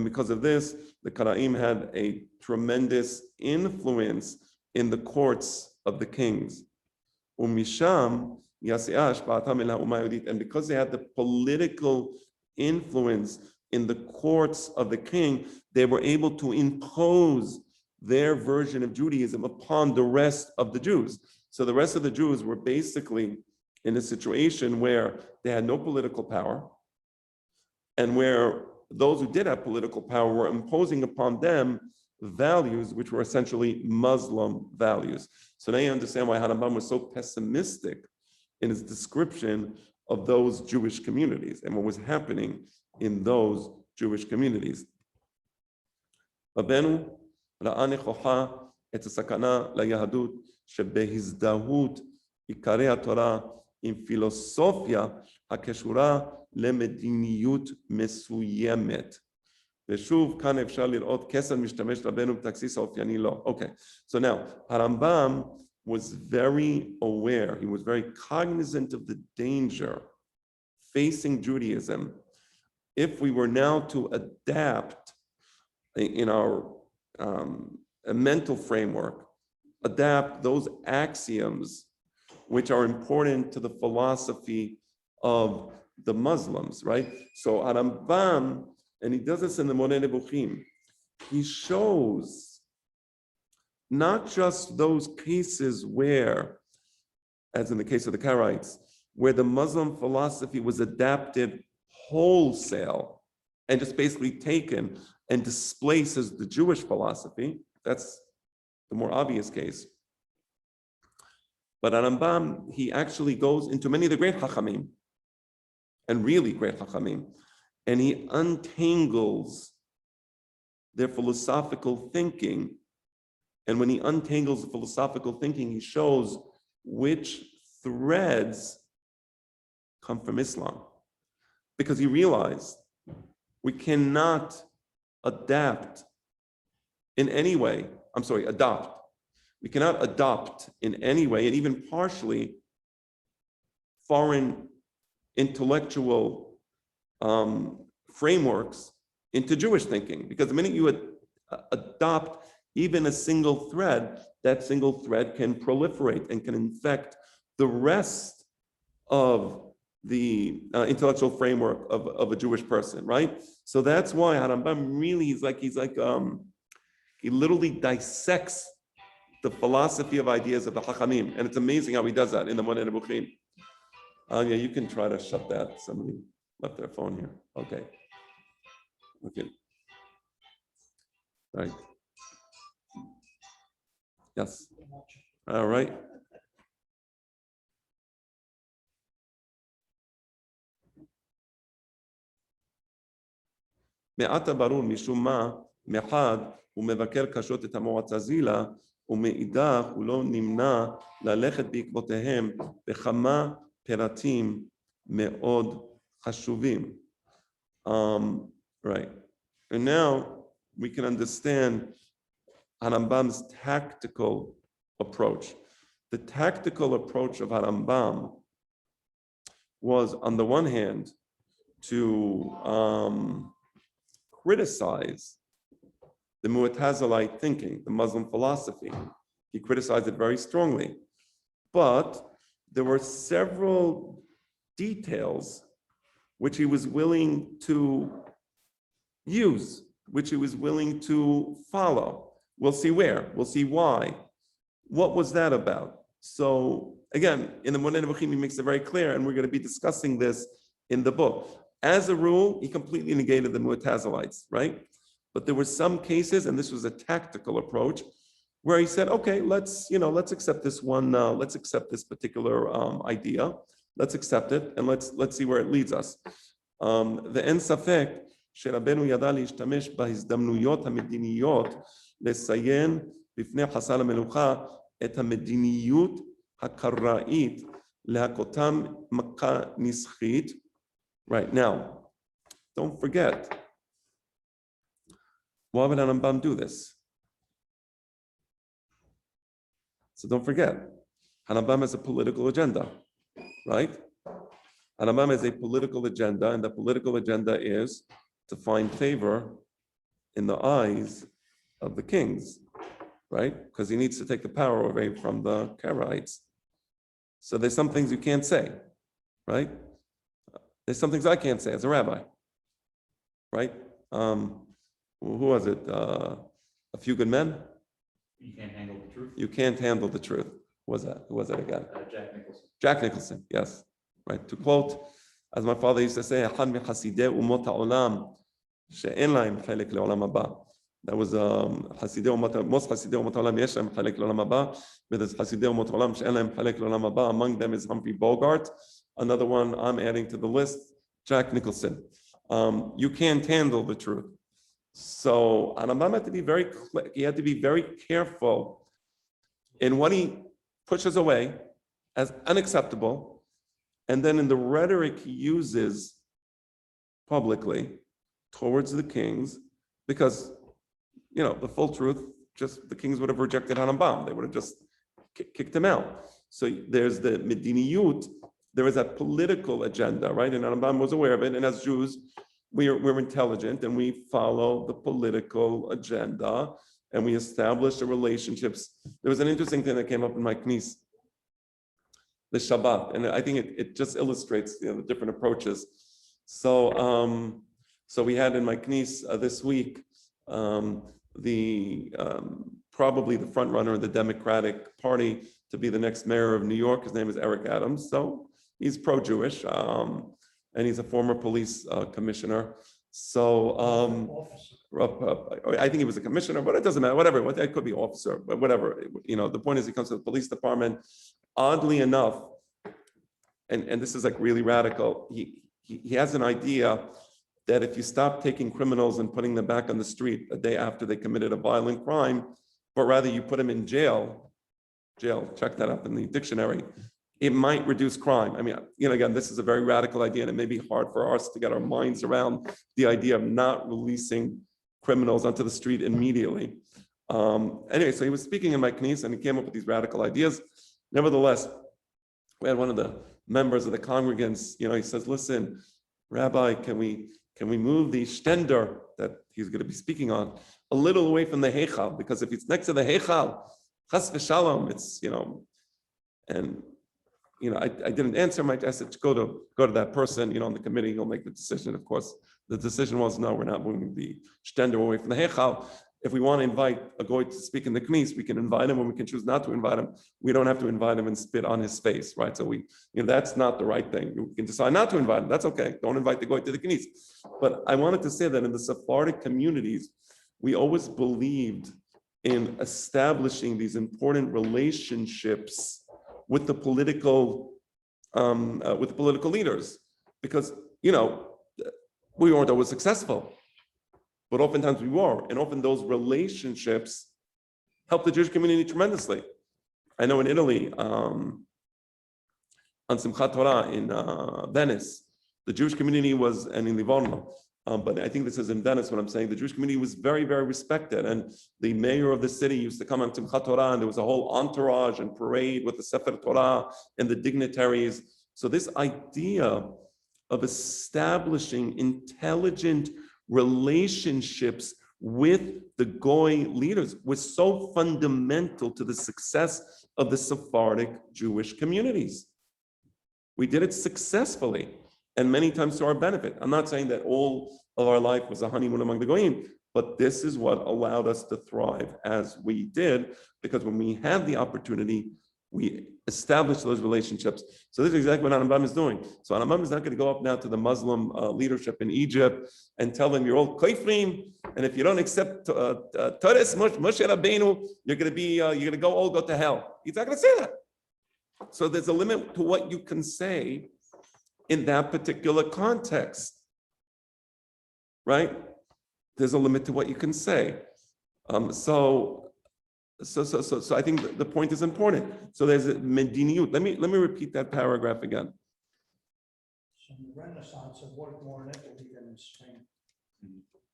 because of this, the Karaim had a tremendous influence in the courts of the kings. And because they had the political influence in the courts of the king, they were able to impose their version of Judaism upon the rest of the Jews. So the rest of the Jews were basically in a situation where they had no political power, and where those who did have political power were imposing upon them values which were essentially Muslim values. So now you understand why Harambam was so pessimistic in his description of those Jewish communities and what was happening in those Jewish communities. Rabbeinu ra'a nechocha et hasakana layahadut shebehizdahut ikari haTorah עם פילוסופיה הקשורה למדיניות מסוימת. ושוב, כאן אפשר לראות כסל משתמש רבנו בתכסיס האופייני לו. Okay, so now, Harambam was very aware, he was very cognizant of the danger facing Judaism if we were now to adapt in our mental framework, adapt those axioms which are important to the philosophy of the Muslims, right? So Harambam, and he does this in the Moreh Nevuchim, he shows not just those cases where, as in the case of the Karaites, where the Muslim philosophy was adapted wholesale and just basically taken and displaced as the Jewish philosophy. That's the more obvious case. But Harambam, he actually goes into many of the great Chachamim, and really great Chachamim, and he untangles their philosophical thinking. And when he untangles the philosophical thinking, he shows which threads come from Islam. Because he realized we cannot adopt in any way, we cannot adopt in any way, and even partially, foreign intellectual frameworks into Jewish thinking. Because the minute you adopt even a single thread, that single thread can proliferate and can infect the rest of the intellectual framework of a Jewish person, right? So that's why Harambam really, he literally dissects the philosophy of ideas of the Chachamim, and it's amazing how he does that in the Moreh Nevuchim. Yeah, you can try to shut that. Somebody left their phone here. Okay. Right. Yes. All right. מעט ברור משום מה, מחד הוא מבקר קשות את המועצה זילה, ומאידך הוא לא נמנע ללכת בעקבותיהם בכמה פרטים מאוד חשובים. Right. And now we can understand Harambam's tactical approach. The tactical approach of Harambam was, on the one hand, to criticize the Mu'tazilite thinking, the Muslim philosophy. He criticized it very strongly. But there were several details which he was willing to use, which he was willing to follow. We'll see where, we'll see why. What was that about? So again, in the Moreh Nevuchim, he makes it very clear, and we're going to be discussing this in the book. As a rule, he completely negated the Mu'tazilites, right? But there were some cases, and this was a tactical approach, where he said, okay, let's accept this one, let's accept this particular idea, let's accept it, and let's see where it leads us. ואין ספק שרבנו ידע להשתמש בהזדמנויות המדיניות לציין בפני חסר המלוכה את המדיניות הקראית להכותם מכה נצחית. Right now, don't forget, why would Rambam do this? So don't forget, Rambam has a political agenda, right? Rambam has a political agenda, and the political agenda is to find favor in the eyes of the kings, right? Because he needs to take the power away from the Karaites. So there's some things you can't say, right? There's some things I can't say as a rabbi, right? Who was it? A Few Good Men? You can't handle the truth. You can't handle the truth. Who was that? Who was that again? Jack Nicholson. Jack Nicholson, yes. Right. To quote, as my father used to say, that was most Hasidei Umot Ha'olam yesh lehem chelek le'olam haba, but there's Hasidei Umot Ha'olam she'en lehem chelek le'olam haba. Among them is Humphrey Bogart. Another one I'm adding to the list, Jack Nicholson. You can't handle the truth. So Rambam had to be very careful in what he pushes away as unacceptable, and then in the rhetoric he uses publicly towards the kings, because the full truth, just the kings would have rejected Rambam. They would have just kicked him out. So there's the mediniyut, there is that political agenda, right? And Rambam was aware of it. And as Jews, we're intelligent and we follow the political agenda and we establish the relationships. There was an interesting thing that came up in my knis, the Shabbat, and I think it just illustrates the different approaches. So we had in my knis this week probably the front runner of the Democratic Party to be the next mayor of New York. His name is Eric Adams. So he's pro-Jewish, and he's a former police commissioner. So I think he was a commissioner, but it doesn't matter. Whatever, it could be officer, but whatever. The point is, he comes to the police department. Oddly enough, and this is like really radical. He has an idea that if you stop taking criminals and putting them back on the street a day after they committed a violent crime, but rather you put them in jail, check that up in the dictionary, it might reduce crime. I mean, again, this is a very radical idea, and it may be hard for us to get our minds around the idea of not releasing criminals onto the street immediately. Anyway, so he was speaking in my knis, and he came up with these radical ideas. Nevertheless, we had one of the members of the congregants, he says, listen, Rabbi, can we move the stender that he's going to be speaking on a little away from the Heichal? Because if it's next to the Heichal, chas v'shalom, it's, and I didn't answer. I said, go to that person, on the committee, he'll make the decision. Of course, the decision was, no, we're not moving the stender away from the Heichal. If we want to invite a goy to speak in the knis, we can invite him, and we can choose not to invite him. We don't have to invite him and spit on his face, right? So that's not the right thing. You can decide not to invite him. That's okay. Don't invite the goy to the knis. But I wanted to say that in the Sephardic communities, we always believed in establishing these important relationships with the political leaders, because we weren't always successful. But oftentimes we were, and often those relationships help the Jewish community tremendously. I know in Italy, on Simchat Torah in Venice, the Jewish community was, and in Livorno, but I think this is in Venice what I'm saying, the Jewish community was very, very respected. And the mayor of the city used to come on Simchat Torah, and there was a whole entourage and parade with the Sefer Torah and the dignitaries. So this idea of establishing intelligent relationships with the goy leaders was so fundamental to the success of the Sephardic Jewish communities. We did it successfully, and many times to our benefit. I'm not saying that all of our life was a honeymoon among the goyim, but this is what allowed us to thrive as we did, because when we had the opportunity, we established those relationships. So this is exactly what Rambam is doing. So Rambam is not going to go up now to the Muslim leadership in Egypt and tell them you're all koifrim, and if you don't accept Torah Moshe Rabbeinu, you're going to all go to hell. He's not going to say that. So there's a limit to what you can say in that particular context, right? There's a limit to what you can say. So So I think the point is important. So there's a mediniyut. Let me repeat that paragraph again. So in the Renaissance, it worked more in Italy than in Spain.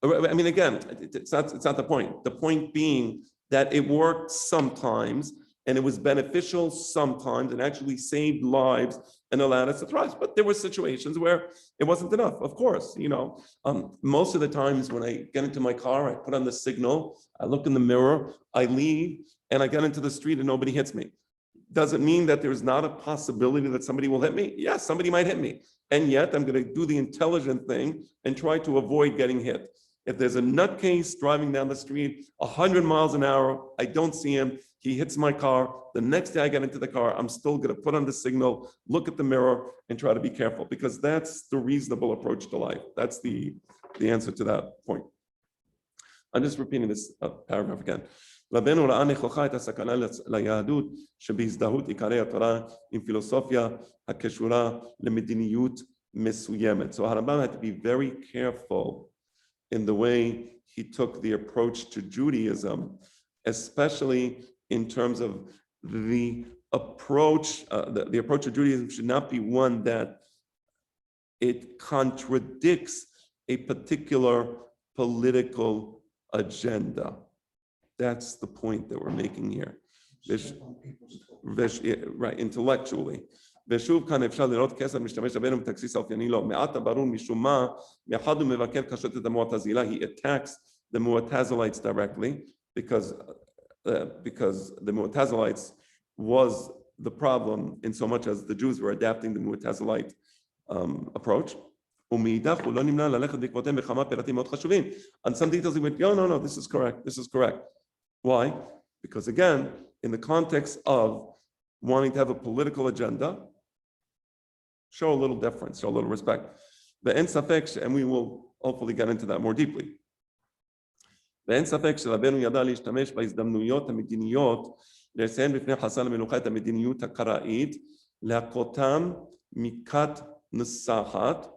I mean, again, it's not the point. The point being that it worked sometimes and it was beneficial sometimes and actually saved lives and allowed us to thrive. But there were situations where it wasn't enough, of course. Most of the times when I get into my car, I put on the signal, I look in the mirror, I leave, and I get into the street and nobody hits me. Does it mean that there's not a possibility that somebody will hit me? Yes, somebody might hit me. And yet I'm going to do the intelligent thing and try to avoid getting hit. If there's a nutcase driving down the street, 100 miles an hour, I don't see him, he hits my car. The next day I get into the car, I'm still going to put on the signal, look at the mirror, and try to be careful, because that's the reasonable approach to life. That's the answer to that point. I'm just repeating this paragraph again. רבנו ראה נכוחה את הסכנה ליהדות שבהזדהות עיקרי התורה עם פילוסופיה הקשורה למדיניות מסוימת. So Harambam had to be very careful in the way he took the approach to Judaism, especially in terms of the approach. The approach to Judaism should not be one that it contradicts a particular political agenda. That's the point that we're making here. Right, intellectually. ושוב כאן אפשר לראות כסף משתמש רבנו בתקסיס האופייני לו. מעט הברור משום מה, מאחד הוא מבקר קשות את המועתזילה. He attacks the Mu'tazilites directly because the Mu'tazilites was the problem in so much as the Jews were adapting the Mu'tazilite approach. ומאידך הוא לא נמנע ללכת בעקבותיהם בכמה פרטים מאוד חשובים. On some details he went, no, this is correct. Why? Because again, in the context of wanting to have a political agenda, show a little deference, show a little respect. ואין ספק, and we will hopefully get into that more deeply. ואין ספק שרבנו ידע להשתמש בהזדמנויות המדיניות, לציין בפני חסר המלוכה את המדיניות הקראית, להכותם מכת נסחת,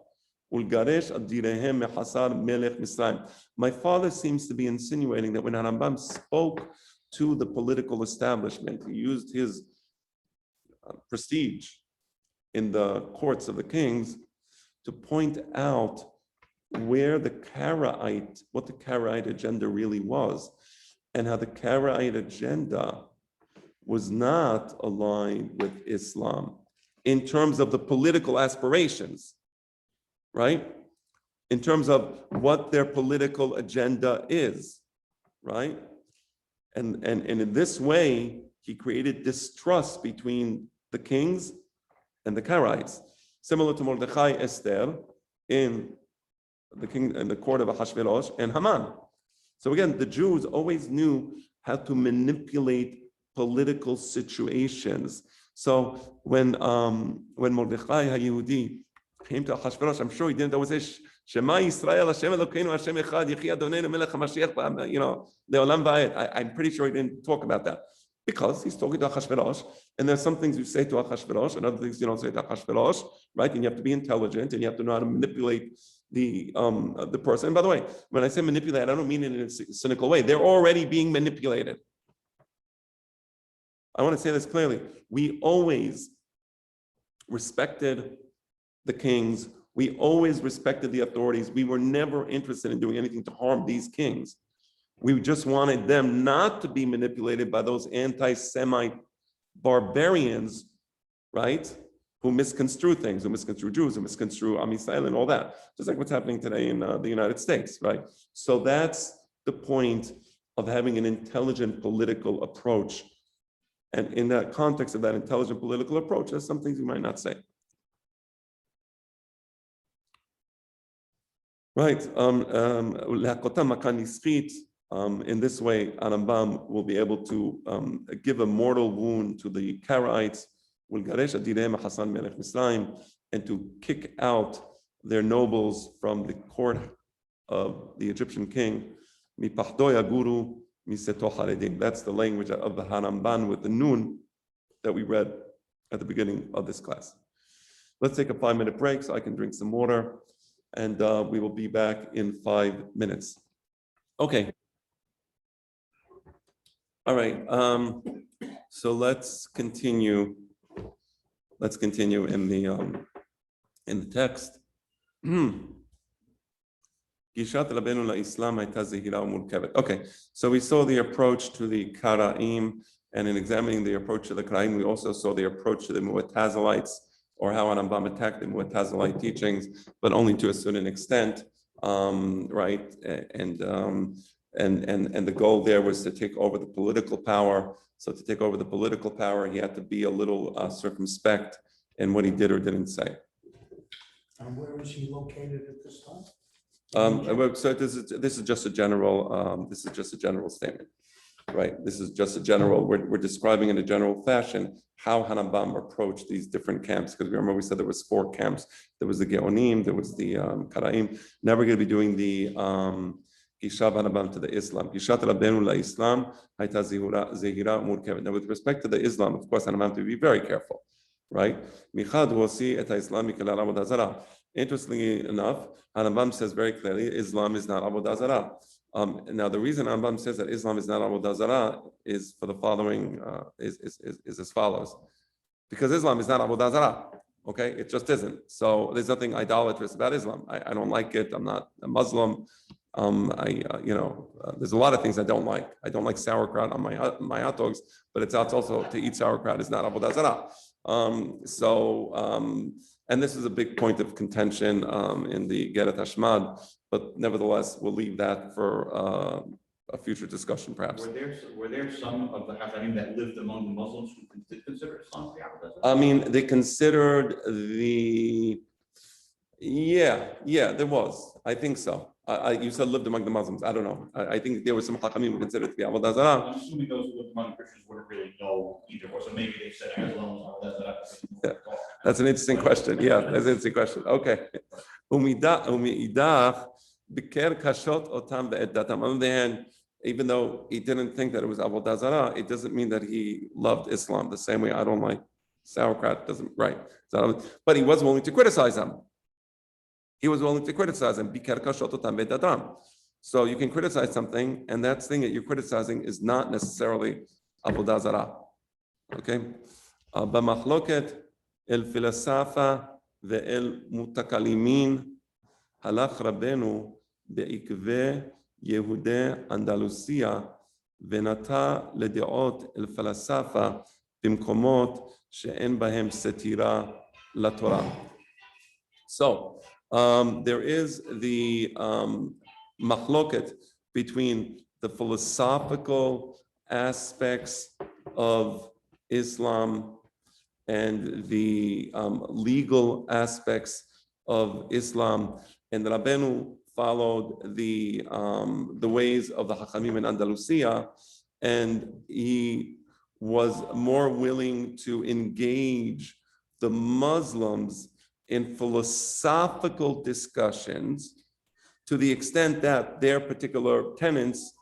ולגרש את דיריהם מחסר מלך מצרים. My father seems to be insinuating that when Harambam spoke to the political establishment, he used his prestige in the courts of the kings to point out where what the Karaite agenda really was, and how the Karaite agenda was not aligned with Islam in terms of the political aspirations, right? In terms of what their political agenda is, right? And in this way, he created distrust between the kings and the Karaites, similar to Mordechai Esther in the court of Ahashverosh and Haman. So again, the Jews always knew how to manipulate political situations. So when Mordechai HaYehudi came to Ahashverosh, I'm sure he didn't always say, Shema Yisrael, Hashem Elokeinu, Hashem Echad, Yechi Adonenu, Melech HaMashiach, Le'olam Va'ed. I'm pretty sure he didn't talk about that, because he's talking to Ahashverosh, and there's some things you say to Ahashverosh and other things you don't say to Ahashverosh, right? And you have to be intelligent, and you have to know how to manipulate the person. And by the way, when I say manipulate, I don't mean it in a cynical way. They're already being manipulated. I want to say this clearly. We always respected the kings. We always respected the authorities. We were never interested in doing anything to harm these kings. We just wanted them not to be manipulated by those anti-Semite barbarians, right? Who misconstrue things, who misconstrue Jews, who misconstrue Am Yisrael and all that. Just like what's happening today in the United States, right? So that's the point of having an intelligent political approach. And in that context of that intelligent political approach, there's some things you might not say. Right. In this way, Harambam will be able to give a mortal wound to the Karaites, and to kick out their nobles from the court of the Egyptian king. That's the language of the Harambam with the Nun that we read at the beginning of this class. Let's take a 5-minute break so I can drink some water, and we will be back in 5 minutes. Okay. All right. So let's continue. Let's continue in the text. Okay, so we saw the approach to the Karaim, and in examining the approach to the Karaim, we also saw the approach to the Mu'tazilites, or how Rambam attacked the Mu'tazilite teachings, but only to a certain extent, right? And the goal there was to take over the political power. So to take over the political power, he had to be a little circumspect in what he did or didn't say. And where is he located at this time? So this is just a general statement, right? This is just a general. We're describing in a general fashion how Rambam approached these different camps. Because remember, we said there was 4 camps. There was the Geonim, there was the Karaim. Now we're going to be doing the Gishat Rambam to the Islam. Gishat Rabbeinu la Islam hayta zehira murkevet. Now, with respect to the Islam, of course, Rambam to be very careful, right? Michad will see et Islami kala avodah zarah. Interestingly enough, Rambam says very clearly, Islam is not avodah zarah. Now, the reason Rambam says that Islam is not avodah zarah is for the following, is as follows. Because Islam is not avodah zarah, okay? It just isn't. So there's nothing idolatrous about Islam. I don't like it. I'm not a Muslim. There's a lot of things I don't like. I don't like sauerkraut on my hot dogs, but it's also to eat sauerkraut is not avodah zarah. And this is a big point of contention in the Geret Hashmad, but nevertheless, we'll leave that for a future discussion, perhaps. Were there some of the Hachamim that lived among the Muslims who did consider Islam to be avodah zarah? I mean, they considered there was. I think so. You said lived among the Muslims. I don't know. I think there were some Hachamim who considered it to be avodah zarah. I'm assuming those who lived among Christians wouldn't really know either, or so maybe they said Islam was avodah zarah. That's an interesting question. Yeah, that's an interesting question. Okay. On the other hand, even though he didn't think that it was avodah zarah, it doesn't mean that he loved Islam the same way I don't like sauerkraut. Doesn't right? But he was willing to criticize them. He was willing to criticize them. So you can criticize something, and that thing that you're criticizing is not necessarily avodah zarah. Okay. B'machloket el filosofa ve'el mutakalimin halach Rabbeinu be'ikve Yehudei Andalusia venata ledeot el filosofa b'mkomot she'en bahem setira laTorah. So there is the machloket between the philosophical aspects of Islam and the legal aspects of Islam, and Rabbeinu followed the ways of the Hachamim in Andalusia, and he was more willing to engage the Muslims in philosophical discussions to the extent that their particular tenets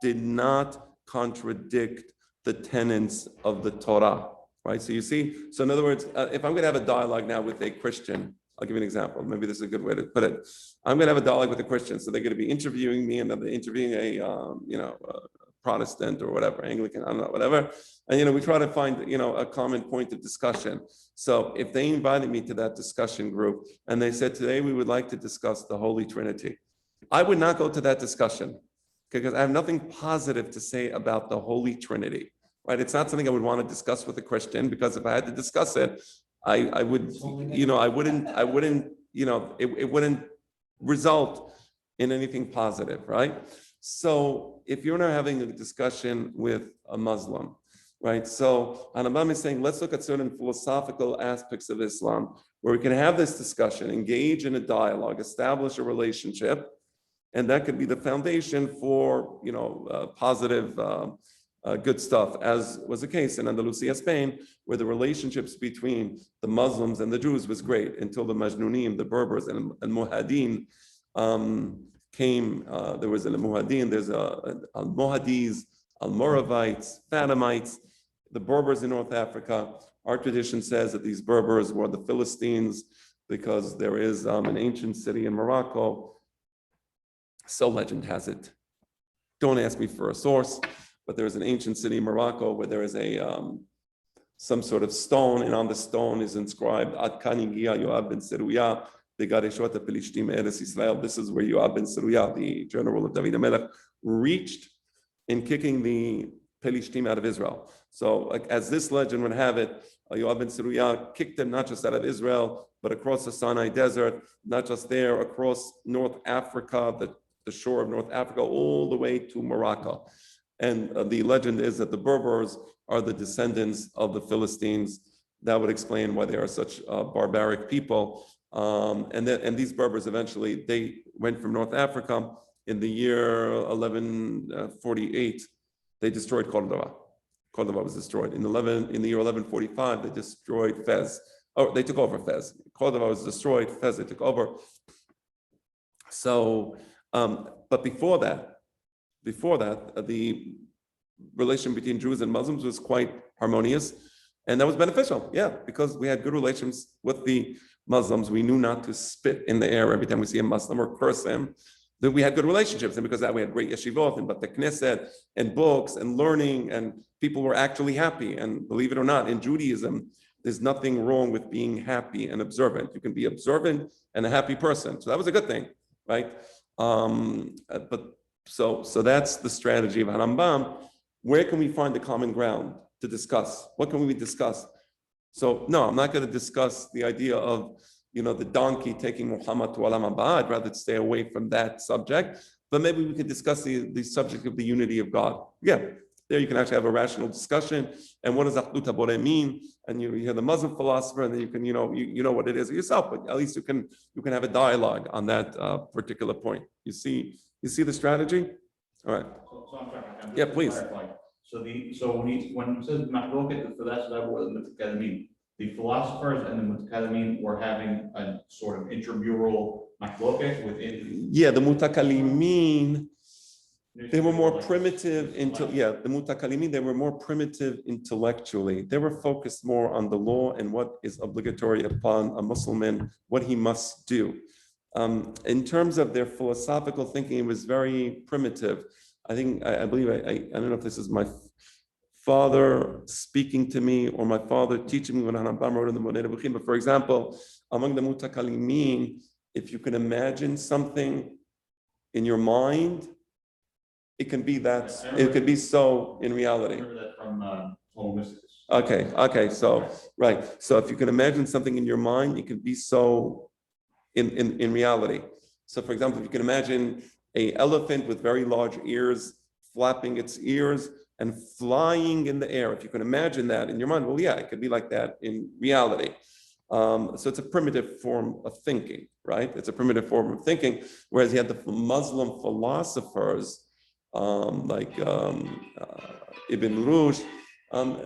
did not contradict the tenets of the Torah, right? So you see, so in other words, if I'm going to have a dialogue now with a Christian, I'll give you an example. Maybe this is a good way to put it. I'm going to have a dialogue with a Christian, so they're going to be interviewing me, and they're interviewing a Protestant or whatever, Anglican, I don't know, whatever. And we try to find a common point of discussion. So if they invited me to that discussion group and they said, today we would like to discuss the Holy Trinity, I would not go to that discussion because I have nothing positive to say about the Holy Trinity, right? It's not something I would want to discuss with a Christian, because if I had to discuss it, I would, it wouldn't result in anything positive, right? So if you're not having a discussion with a Muslim, right? So Rambam is saying, let's look at certain philosophical aspects of Islam where we can have this discussion, engage in a dialogue, establish a relationship, and that could be the foundation for, positive, good stuff, as was the case in Andalusia, Spain, where the relationships between the Muslims and the Jews was great until the Majnunim, the Berbers, and Muhadin came. There was a Muhadin, there's Al-Mohadis, Al-Moravites, Fatimites, the Berbers in North Africa. Our tradition says that these Berbers were the Philistines because there is an ancient city in Morocco. So legend has it. Don't ask me for a source, but there is an ancient city in Morocco where there is some sort of stone, and on the stone is inscribed Ad Kan Hagiya Yoav ben Seruya Begareshot HaPelishtim Eretz Yisrael. This is where Yoav ben Seruya, the general of David HaMelech, reached in kicking the Pelishtim out of Israel. So, like, as this legend would have it, Yoav ben Seruya kicked them not just out of Israel, but across the Sinai Desert, not just there, across North Africa, the shore of North Africa, all the way to Morocco. And the legend is that the Berbers are the descendants of the Philistines. That would explain why they are such barbaric people. And these Berbers eventually, they went from North Africa. In the year 1148, they destroyed Cordoba. Cordoba was destroyed. In the year 1145, they destroyed Fez. Oh, they took over Fez. Cordoba was destroyed. Fez, they took over. So, but before that, the relation between Jews and Muslims was quite harmonious, and that was beneficial. Yeah, because we had good relations with the Muslims. We knew not to spit in the air every time we see a Muslim or curse him. That we had good relationships, and because of that we had great yeshivot and Bate Knesset and books and learning, and people were actually happy. And believe it or not, in Judaism, there's nothing wrong with being happy and observant. You can be observant and a happy person. So that was a good thing, right? So that's the strategy of Harambam. Where can we find the common ground to discuss? What can we discuss? So no, I'm not going to discuss the idea of, the donkey taking Muhammad to Alam Haba. I'd rather stay away from that subject. But maybe we could discuss the subject of the unity of God. Yeah, there you can actually have a rational discussion. And what does Achdut HaBoreh mean? And you hear the Muslim philosopher, and then you can, you know what it is yourself. But at least you can have a dialogue on that particular point. You see the strategy? All right. So I'm sorry, I'm just Yeah, to please. clarify. So when it says Mahloket, that's what the Mutakallamin. The philosophers and the Mutakallamin were having a sort of intramural Mahloket within. Yeah, the Mutakallimin, they were more primitive the Mutakallimin, they were more primitive intellectually. They were focused more on the law and what is obligatory upon a Muslim, what he must do. In terms of their philosophical thinking, it was very primitive. I believe I don't know if this is my father speaking to me or my father teaching me when Harambam wrote in the Moneda B'chim. But for example, among the Mutakallimin, if you can imagine something in your mind, it can be that. It could be so in reality. I remember that from Mystics. Okay. So right. So if you can imagine something in your mind, it can be so in reality. So for example, if you can imagine an elephant with very large ears flapping its ears and flying in the air. If you can imagine that in your mind, well, yeah, it could be like that in reality. So it's a primitive form of thinking, right? It's a primitive form of thinking. Whereas you had the Muslim philosophers like Ibn Rushd.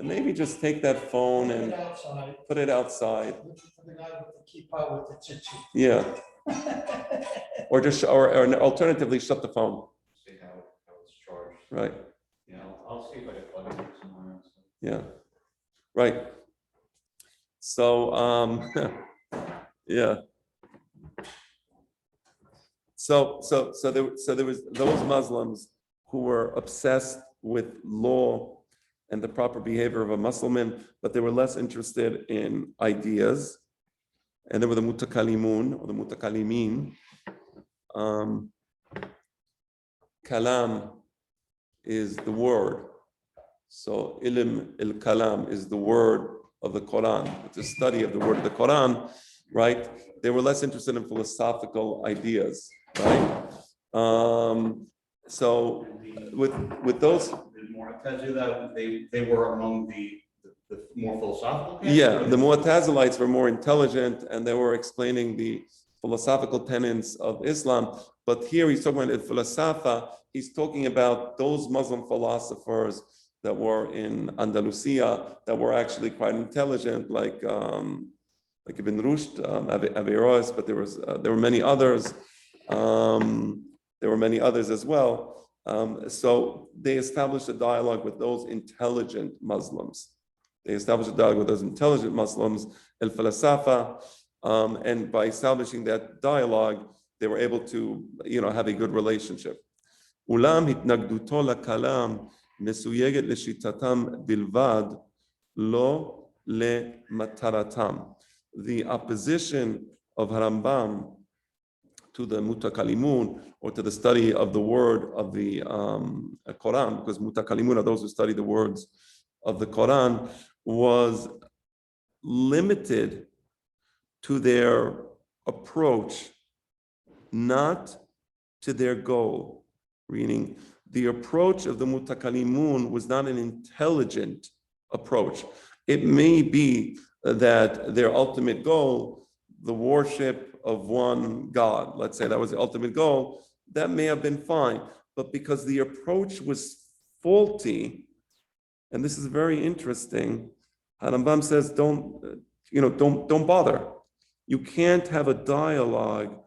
Maybe just take that phone and put it outside. For the guy with the kippah with the tzitzit. Yeah. or alternatively, shut the phone. See how it's charged. Right. Yeah, I'll see if I can plug it somewhere else. Yeah. Right. So yeah. So there was those Muslims who were obsessed with law and the proper behavior of a Muslim, but they were less interested in ideas. And there were the Mutakallimun or the Mutakallimin. Kalam is the word. So ilm il-kalam is the word of the Quran. It's a study of the word of the Quran, right? They were less interested in philosophical ideas, right? So with those, they were among the more philosophical camp? yeah, the Mu'tazilites were more intelligent and they were explaining the philosophical tenets of Islam. But here he's talking about al-Falsafa. He's talking about those Muslim philosophers that were in Andalusia that were actually quite intelligent, like Ibn Rushd, Averroes, but there were many others. There were many others as well. So they established a dialogue with those intelligent Muslims. Al-Falsafa, and by establishing that dialogue, they were able to, have a good relationship. Ulam hitnagduto lakalam מסויגת לשיטתם בלבד, לא למטרתם. The opposition of Harambam to the mutakalimun, or to the study of the word of the Quran, because mutakalimun are those who study the words of the Quran, was limited to their approach, not to their goal. Meaning, the approach of the mutakalimun was not an intelligent approach. It may be that their ultimate goal, the worship of one God, let's say that was the ultimate goal, that may have been fine. But because the approach was faulty, and this is very interesting, Harambam says, don't bother. You can't have a dialogue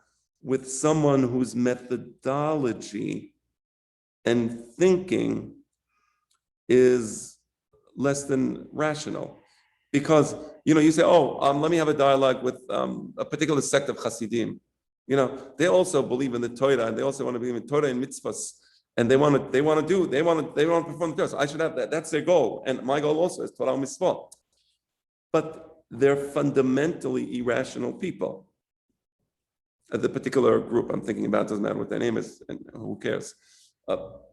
with someone whose methodology and thinking is less than rational. Because, you say, let me have a dialogue with a particular sect of Hasidim. They also believe in the Torah, and they also want to believe in Torah and mitzvahs, and they want to perform the Torah. So I should have that. That's their goal. And my goal also is Torah and mitzvah. But they're fundamentally irrational people. The particular group I'm thinking about, doesn't matter what their name is, and who cares.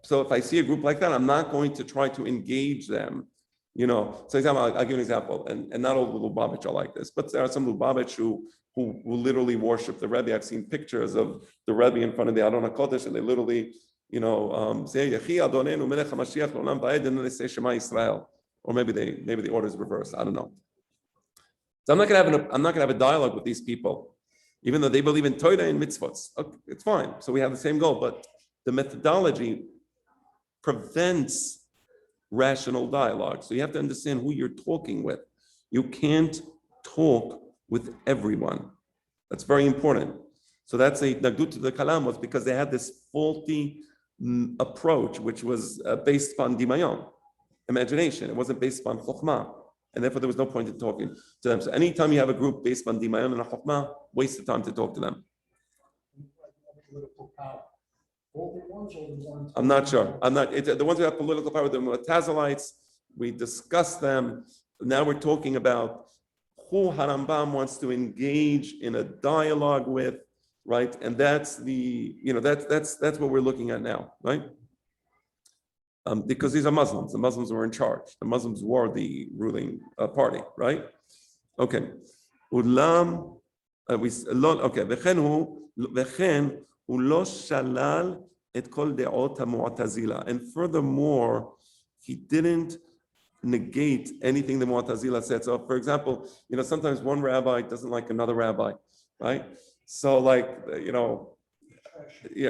So if I see a group like that, I'm not going to try to engage them. So example, I'll give you an example, and not all Lubavitch are like this, but there are some Lubavitch who literally worship the Rebbe. I've seen pictures of the Rebbe in front of the Aron HaKodesh, and they literally, say Yechi Adonenu Melech HaMashiach L'Olam Va'ed, and then they say Shema Yisrael, or maybe the order is reversed. I don't know. So I'm not gonna have a dialogue with these people, even though they believe in Torah and mitzvot. Okay, it's fine. So we have the same goal, but the methodology prevents rational dialogue. So you have to understand who you're talking with. You can't talk with everyone. That's very important. So that's a nagdut to the kalam, was because they had this faulty approach, which was based upon dimayon, imagination. It wasn't based upon chokhmah. And therefore there was no point in talking to them. So anytime you have a group based on dimayon and chokhmah, waste the time to talk to them. Political power. All the ones or the ones? I'm not sure. The ones who have political power, the Mu'tazilites, we discussed them. Now we're talking about who Harambam wants to engage in a dialogue with, right? And that's that's what we're looking at now, right? Because these are Muslims. The Muslims were in charge. The Muslims were the ruling party, right? Okay. Ulam, okay. V'chen hu lo shalal et kol de'ot ha'mu'tazila. And furthermore, he didn't negate anything the Mu'tazila said. So, for example, sometimes one rabbi doesn't like another rabbi, right? So,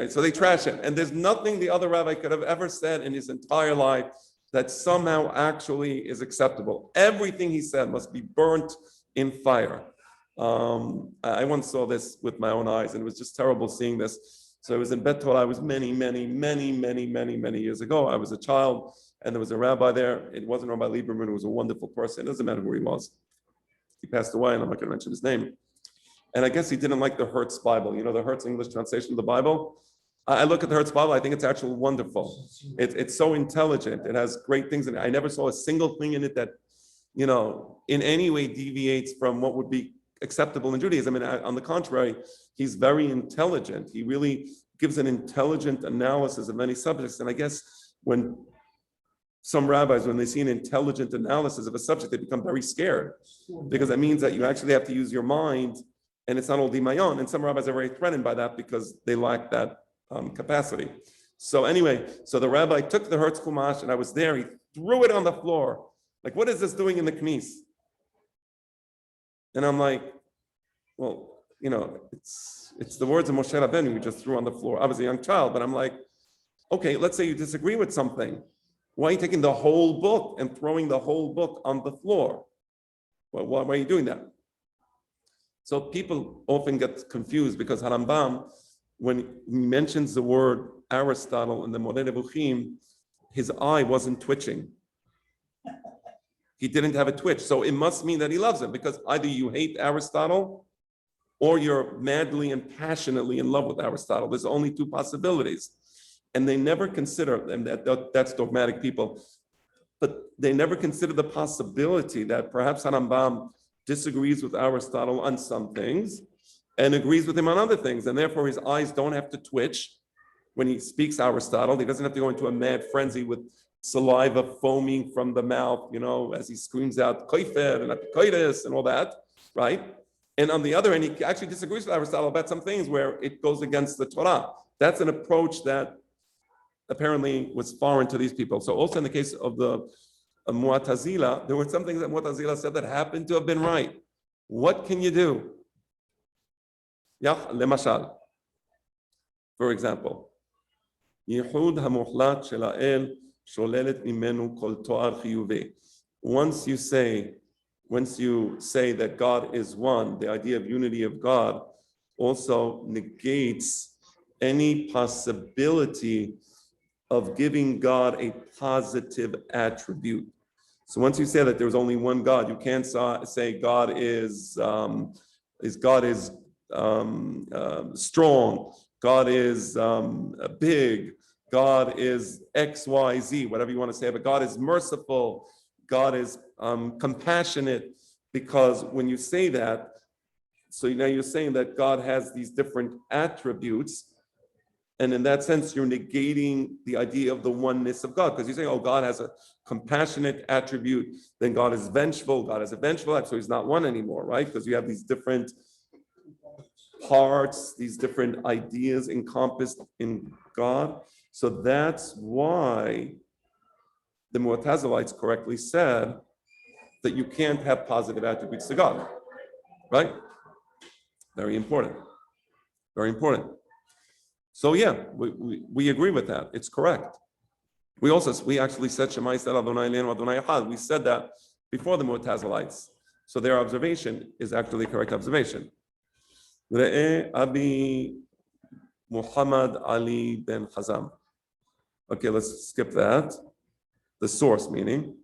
so they trash him. And there's nothing the other rabbi could have ever said in his entire life that somehow actually is acceptable. Everything he said must be burnt in fire. I once saw this with my own eyes, and it was just terrible seeing this. So I was in Bet Torah. I was many years ago. I was a child, and there was a rabbi there. It wasn't Rabbi Lieberman, who was a wonderful person. It doesn't matter who he was. He passed away, and I'm not going to mention his name. And I guess he didn't like the Hertz Bible. The Hertz English translation of the Bible. I look at the Hertz Bible. I think it's actually wonderful. It's so intelligent. It has great things in it. I never saw a single thing in it that, in any way deviates from what would be acceptable in Judaism. On the contrary, he's very intelligent. He really gives an intelligent analysis of many subjects. And I guess when some rabbis, when they see an intelligent analysis of a subject, they become very scared, because that means that you actually have to use your mind, and it's not all dimayon. And some rabbis are very threatened by that because they lack that capacity. So anyway, so the rabbi took the Hertz Chumash, and I was there. He threw it on the floor. Like, what is this doing in the knis? And I'm like, well, it's the words of Moshe Rabbeinu we just threw on the floor. I was a young child, but I'm like, okay, let's say you disagree with something. Why are you taking the whole book and throwing the whole book on the floor? Well, why are you doing that? So people often get confused, because Harambam, when he mentions the word Aristotle in the Moreh Nevuchim, his eye wasn't twitching. He didn't have a twitch. So it must mean that he loves him, because either you hate Aristotle or you're madly and passionately in love with Aristotle. There's only two possibilities. and they never consider, and that's dogmatic people, but they never consider the possibility that perhaps Rambam disagrees with Aristotle on some things and agrees with him on other things, and therefore his eyes don't have to twitch when he speaks Aristotle. He doesn't have to go into a mad frenzy with saliva foaming from the mouth, as he screams out koifer and apikoides and all that, right? And on the other hand, he actually disagrees with Aristotle about some things where it goes against the Torah. That's an approach that apparently was foreign to these people. So also in the case of the Mu'tazila, there were some things that Mu'tazila said that happened to have been right. What can you do? Yeah, lemashal. For example, Yehud hamuhlat shel ha'el sholelet mimenu kol to'ar chiyuvi. Once you say that God is one, the idea of unity of God also negates any possibility of giving God a positive attribute. So once you say that there's only one God, you can't say God is strong, God is big, God is X, Y, Z, whatever you want to say, but God is merciful, God is compassionate, because when you say that, so now you're saying that God has these different attributes, and in that sense, you're negating the idea of the oneness of God, because you're saying, oh, God has a compassionate attribute, then God is vengeful, God has a vengeful attribute, so he's not one anymore, right? Because you have these different parts, these different ideas encompassed in God. So that's why the Mu'tazilites correctly said that you can't have positive attributes to God, right? Very important, very important. So yeah, we agree with that. It's correct. We actually said Shema Yisrael Adonai Eloheinu Adonai Echad. We said that before the Mu'tazilites. So their observation is actually correct observation. Re'eh Abi Muhammad Ali ben Hazam. Okay, let's skip that. The source meaning.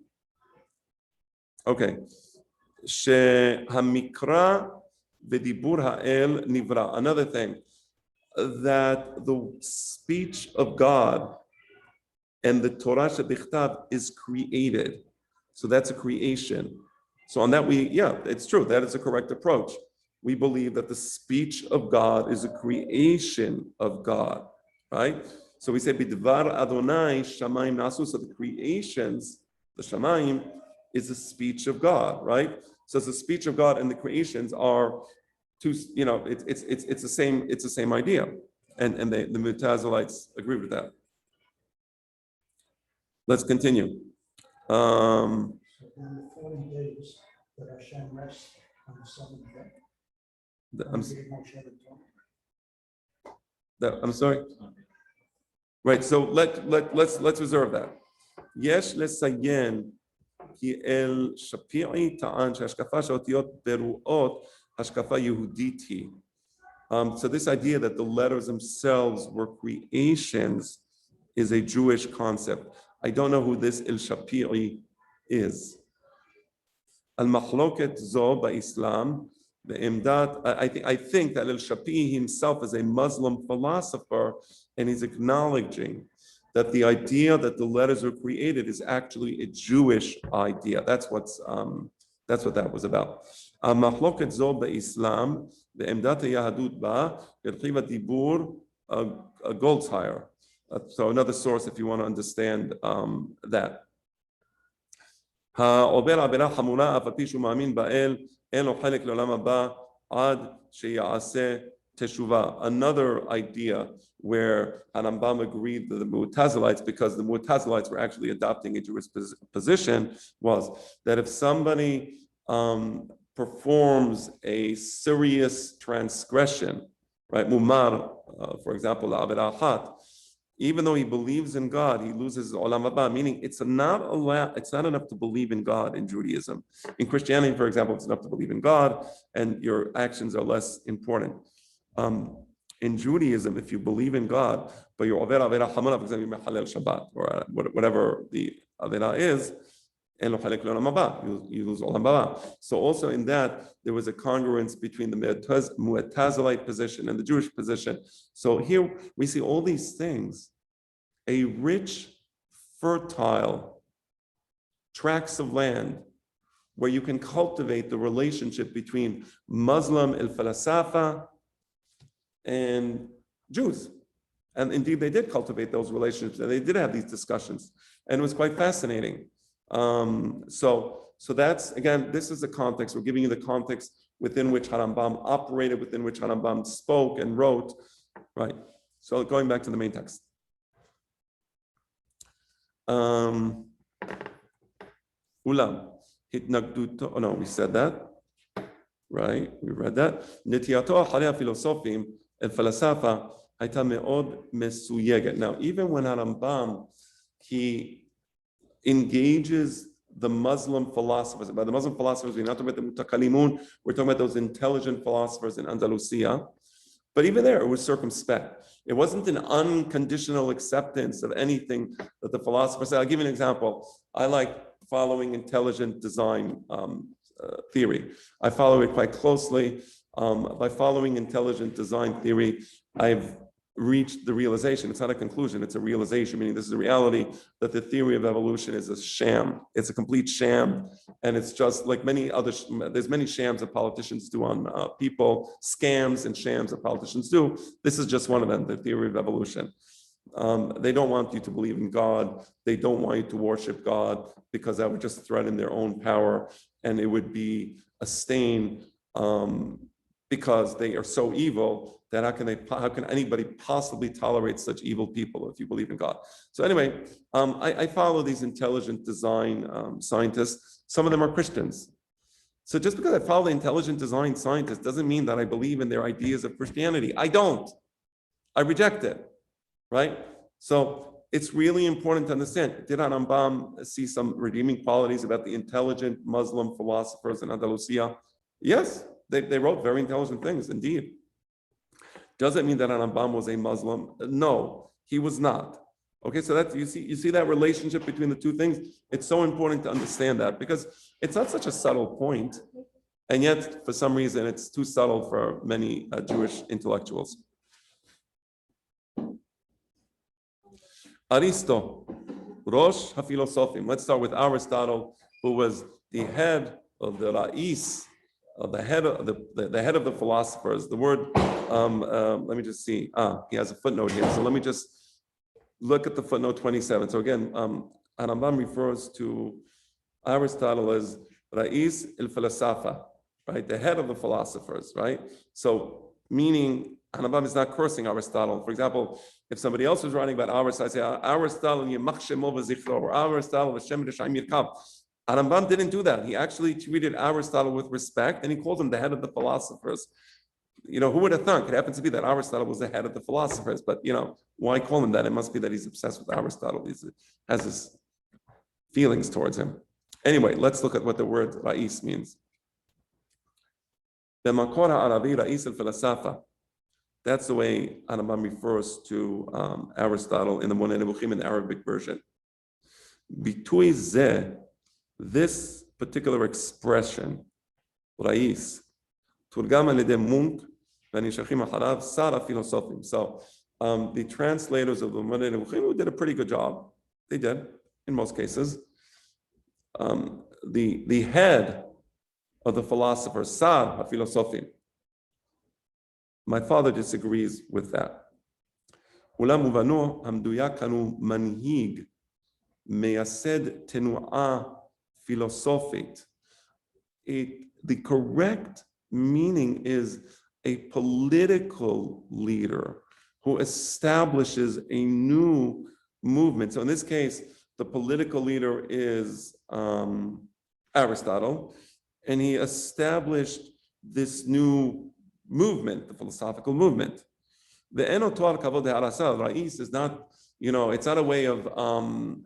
Okay. Shehamikra v'dibur ha'el nivra. Another thing, that the speech of God and the Torah shebichtav is created. So that's a creation. So on that it's true. That is a correct approach. We believe that the speech of God is a creation of God, right? So we say bidvar Adonai shamayim nasu. So the creations, the shamayim, is the speech of God, right? So the speech of God and the creations are two. It's the same idea, and the Mu'tazilites agree with that. Let's continue. So in the 40 days that Hashem rests on the seventh day. I'm sorry. Right. So let's reserve that. Yesh lesayen ki el Shafi'i ta'an shehashkafa she'otiyot beru'ot hashkafa Yehudit hi. So this idea that the letters themselves were creations is a Jewish concept. I don't know who this El Shafi'i is. Al Mahloket zo ba'Islam. The Imdat, I think that El Shafi'i himself is a Muslim philosopher, and he's acknowledging that the idea that the letters were created is actually a Jewish idea. That's what that was about. Mahloket zo ba'Islam, the Imdat Yahadut ba, Yerchiva Dibur, Goldshire. So another source if you want to understand that. העובר עבירה חמורה אף על פי שהוא מאמין באל, אין לו חלק לעולם הבא עד שיעשה תשובה. Another idea where Rambam agreed with the Mu'tazilites, because the Mu'tazilites were actually adopting a Jewish position, was that if somebody performs a serious transgression, right, mumar, for example, avera hat, even though he believes in God, he loses olam haba, meaning it's not enough to believe in God in Judaism. In Christianity, for example, it's enough to believe in God, and your actions are less important. In Judaism, if you believe in God, but you're avera hamana, for example, you mechalel Shabbat, or whatever the avera is, you lose olam haba. So also in that, there was a congruence between the Mu'tazilite position and the Jewish position. So here we see all these things a rich, fertile tracts of land where you can cultivate the relationship between Muslim al-Falasafa and Jews. And indeed, they did cultivate those relationships, and they did have these discussions, and it was quite fascinating. So that's, again, this is the context. We're giving you the context within which Harambam operated, within which Harambam spoke and wrote, right? So going back to the main text. Ulam, hitnagduto, oh no, we said that, right? We read that. Netiyato acharei filosofim el falasafa hayta me'od mesuyeget. Now, even when Harambam, he engages the Muslim philosophers. By the Muslim philosophers, we're not talking about the mutakalimun, we're talking about those intelligent philosophers in Andalusia. But even there, it was circumspect. It wasn't an unconditional acceptance of anything that the philosophers said. I'll give you an example. I like following intelligent design theory. I follow it quite closely. By following intelligent design theory, I've reached the realization, it's not a conclusion, it's a realization, meaning this is a reality, that the theory of evolution is a sham. It's a complete sham. And it's just like many other, there's many shams that politicians do on people, scams and shams that politicians do. This is just one of them, the theory of evolution. They don't want you to believe in God. They don't want you to worship God, because that would just threaten their own power. And it would be a stain, because they are so evil that how can anybody possibly tolerate such evil people if you believe in God? So anyway, I follow these intelligent design scientists. Some of them are Christians. So just because I follow the intelligent design scientists doesn't mean that I believe in their ideas of Christianity. I don't. I reject it, right? So it's really important to understand, did Harambam see some redeeming qualities about the intelligent Muslim philosophers in Andalusia? Yes, they wrote very intelligent things, indeed. Does it mean that Harambam was a Muslim? No, he was not. Okay, so that you see that relationship between the two things. It's so important to understand that, because it's not such a subtle point, and yet for some reason it's too subtle for many Jewish intellectuals. Aristo, Rosh HaPhilosophim. Let's start with Aristotle, who was the head of the Rais, the head of the philosophers. The word, let me just see. He has a footnote here. So let me just look at the footnote 27. So again, Harambam refers to Aristotle as Rais el-Falasafa, right? The head of the philosophers, right? So meaning Harambam is not cursing Aristotle. For example, if somebody else was writing about Aristotle, I say Aristotle Yemach Shemo v'Zichro, or Aristotle V'Shem D'Shaim Yirkav. Harambam didn't do that. He actually treated Aristotle with respect, and he called him the head of the philosophers. You know, who would have thunk? It happens to be that Aristotle was the head of the philosophers, but you know, why call him that? It must be that he's obsessed with Aristotle. He has his feelings towards him. Anyway, let's look at what the word Rais means. B'makor ha'aravi Rais al-Falasafa. That's the way Harambam refers to Aristotle in the Monei Nevuchim in the Arabic version. Bitui zeh, this particular expression, Rais, turgam al-yedei Munk v'nishachim acharav sar ha'filosofim. So the translators of the Monei Nevuchim did a pretty good job. They did, in most cases. The head of the philosophers, sar ha'filosofim. My father disagrees with that. Ulam uvano hamduyak kanu manhig meyased tenu'a philosophit. The correct meaning is a political leader who establishes a new movement. So in this case, the political leader is Aristotle, and he established this new movement, the philosophical movement. The enotor kavod ha'arasa, Rais, is not, you know, it's not a way of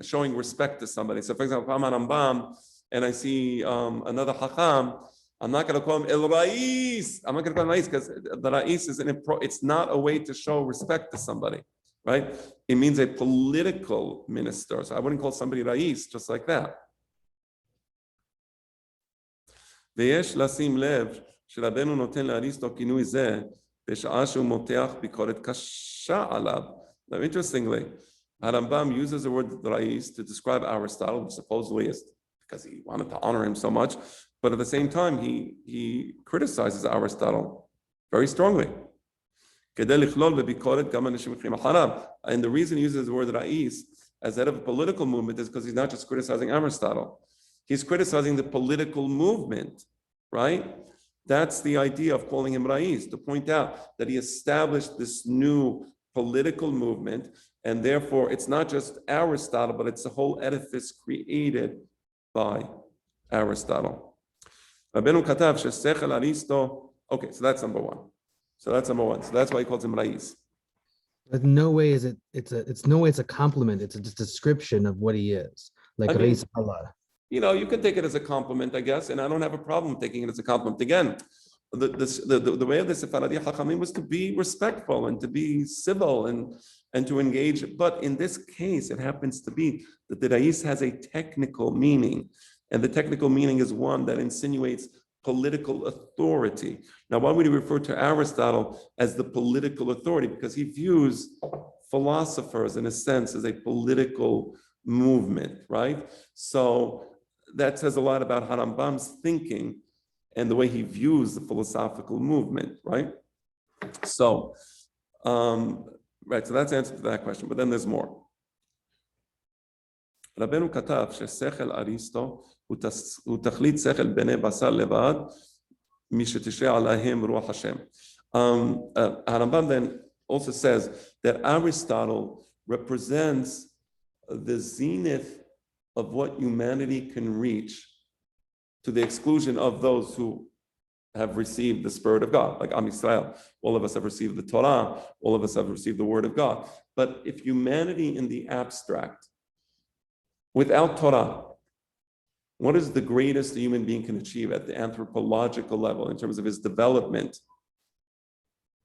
showing respect to somebody. So for example, if I'm on Rambam and I see another Hacham, I'm not going to call him El Rais. I'm not going to call him Rais, because the Rais is it's not a way to show respect to somebody, right? It means a political minister. So I wouldn't call somebody Rais just like that. Ve'yesh lasim lev שרבנו נותן לאריסטו כינוי זה בשעה שהוא מותח ביקורת קשה עליו. Now, interestingly, Harambam uses the word Rais to describe Aristotle, which supposedly is because he wanted to honor him so much, but at the same time, he criticizes Aristotle very strongly. And the reason he uses the word Rais as head of a political movement is because he's not just criticizing Aristotle. He's criticizing the political movement, right? That's the idea of calling him Rais, to point out that he established this new political movement, and therefore it's not just Aristotle, but it's a whole edifice created by Aristotle. Okay, so that's number one. So that's why he calls him Rais. But no way is it. It's no way it's a compliment. It's a description of what he is. Like I mean, Rais Allah. You can take it as a compliment, I guess, and I don't have a problem taking it as a compliment. Again, the way of the Sephardi Chachamim was to be respectful and to be civil and to engage. But in this case, it happens to be that the Rais has a technical meaning, and the technical meaning is one that insinuates political authority. Now, why would he refer to Aristotle as the political authority? Because he views philosophers, in a sense, as a political movement, right? So that says a lot about Harambam's thinking and the way he views the philosophical movement, right? So, so that's the answer to that question, but then there's more. רבנו כתב ששכל אריסטו הוא תכלית שכל בני בשר לבד, משתשרה עליהם רוח השם. Harambam then also says that Aristotle represents the zenith of what humanity can reach to the exclusion of those who have received the Spirit of God, like Am Yisrael. All of us have received the Torah, all of us have received the Word of God. But if humanity in the abstract, without Torah, what is the greatest a human being can achieve at the anthropological level in terms of his development?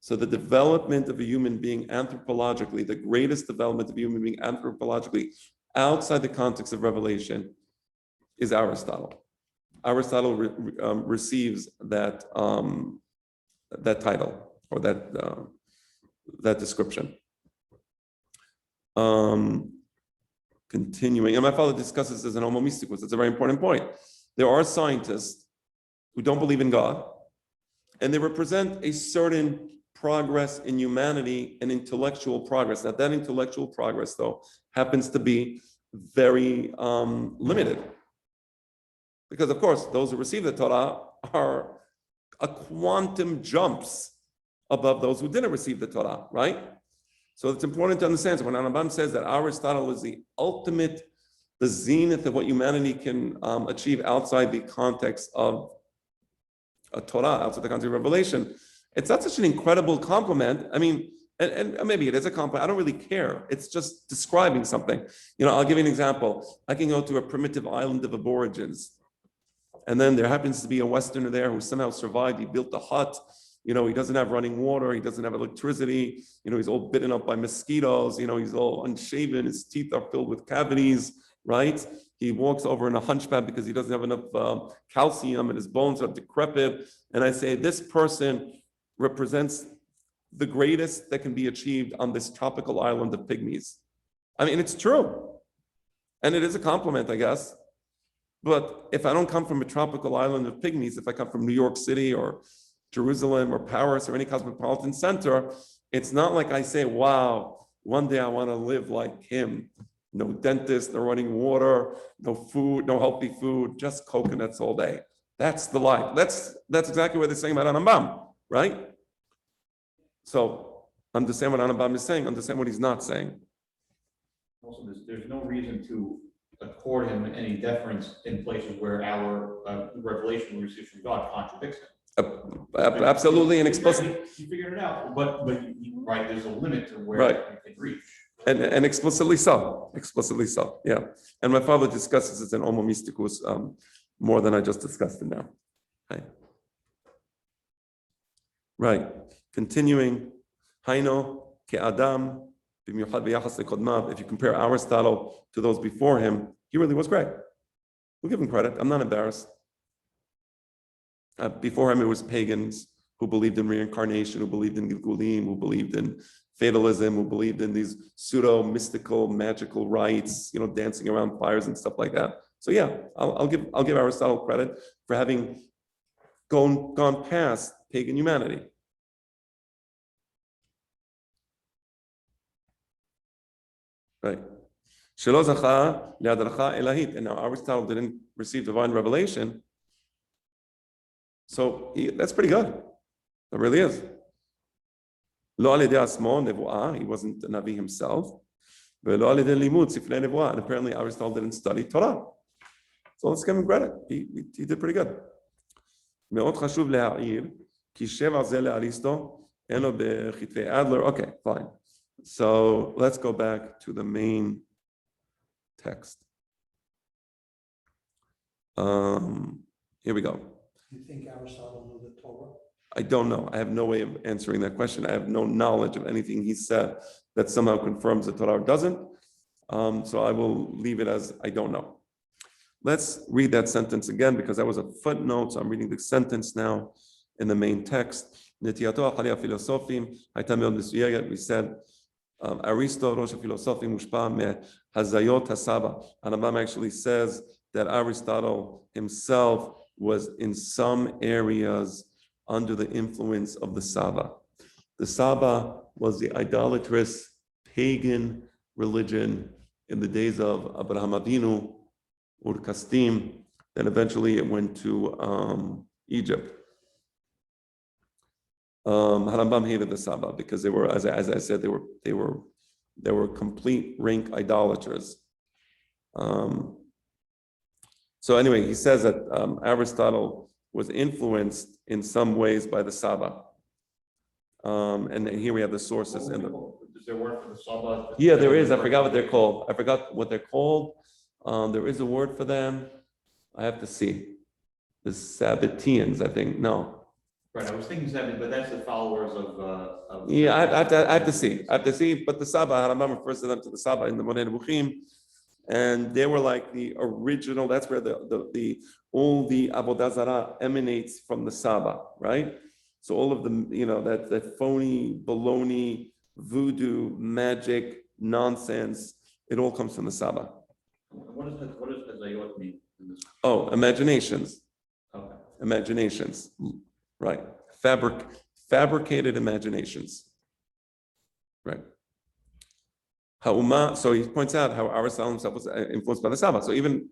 So the development of a human being anthropologically, the greatest development of a human being anthropologically outside the context of revelation is Aristotle. Aristotle receives that title or that description. Continuing, and my father discusses this in Homo Mysticus. It's a very important point. There are scientists who don't believe in God, and they represent a certain progress in humanity and intellectual progress. Now, that intellectual progress, though, happens to be very limited. Because, of course, those who receive the Torah are a quantum jumps above those who didn't receive the Torah, right? So it's important to understand. So when Harambam says that Aristotle is the ultimate, the zenith of what humanity can achieve outside the context of a Torah, outside the context of revelation, it's not such an incredible compliment. I mean, and maybe it is a compliment. I don't really care. It's just describing something. I'll give you an example. I can go to a primitive island of aborigines, and then there happens to be a Westerner there who somehow survived. He built a hut. He doesn't have running water. He doesn't have electricity. He's all bitten up by mosquitoes. He's all unshaven. His teeth are filled with cavities, right? He walks over in a hunchback because he doesn't have enough calcium and his bones are decrepit. And I say, this person represents the greatest that can be achieved on this tropical island of pygmies. I mean, it's true. And it is a compliment, I guess. But if I don't come from a tropical island of pygmies, if I come from New York City or Jerusalem or Paris or any cosmopolitan center, it's not like I say, wow, one day I want to live like him. No dentist, no running water, no food, no healthy food, just coconuts all day. That's the life. That's exactly what they're saying about Harambam, right? So understand what Harambam is saying, understand what he's not saying. Also, there's no reason to accord him any deference in places where our revelation we receive from God contradicts him. Absolutely, and explicitly. You figured it out, but right, there's a limit to where Right. you can reach. And explicitly so, yeah. And my father discusses it in Homo Mysticus more than I just discussed it now. Right, continuing, Haino ke'adam b'miyuchad b'yachas lekodmav. If you compare Aristotle to those before him, he really was great. We'll give him credit. I'm not embarrassed. Before him, it was pagans who believed in reincarnation, who believed in Gilgulim, who believed in fatalism, who believed in these pseudo-mystical, magical rites, dancing around fires and stuff like that. So yeah, I'll give Aristotle credit for having gone past pagan humanity. Right. And now Aristotle didn't receive divine revelation. So that's pretty good. It really is. He wasn't a Navi himself. And apparently Aristotle didn't study Torah. So let's give him credit. He did pretty good. Okay, fine. So let's go back to the main text. Here we go. You think Aristotle knew the Torah? I don't know. I have no way of answering that question. I have no knowledge of anything he said that somehow confirms the Torah or doesn't. So I will leave it as I don't know. Let's read that sentence again because that was a footnote. So I'm reading the sentence now in the main text. We said Aristo, Rosh HaPhilosophi, Mushpa me Hazayot HaSaba. And Rambam actually says that Aristotle himself was in some areas under the influence of the Saba. The Saba was the idolatrous pagan religion in the days of Abraham Avinu, Ur-Kasdim, then eventually it went to Egypt. Harambam hated the Saba because they were, as I said, they were complete rank idolaters. So anyway, he says that Aristotle was influenced in some ways by the Saba. And here we have the sources. Is there a word for the Saba? Yeah, there is. I forgot what they're called. There is a word for them. I have to see. The Sabbateans, I think. No. Right, I was thinking Sabbath, but that's the followers of Yeah, I have to see. But the Saba, Harambam refers to them to the Saba in the Moreh Nebuchim. And they were like the original, that's where all the Avodah Zarah emanates from the Saba, right? So all of the, that phony, baloney, voodoo, magic, nonsense, it all comes from the Saba. What does Hazayot mean in this? Oh, imaginations. Okay. Imaginations, right. Fabricated imaginations, right. So he points out how Aristotle himself was influenced by the Saba. So even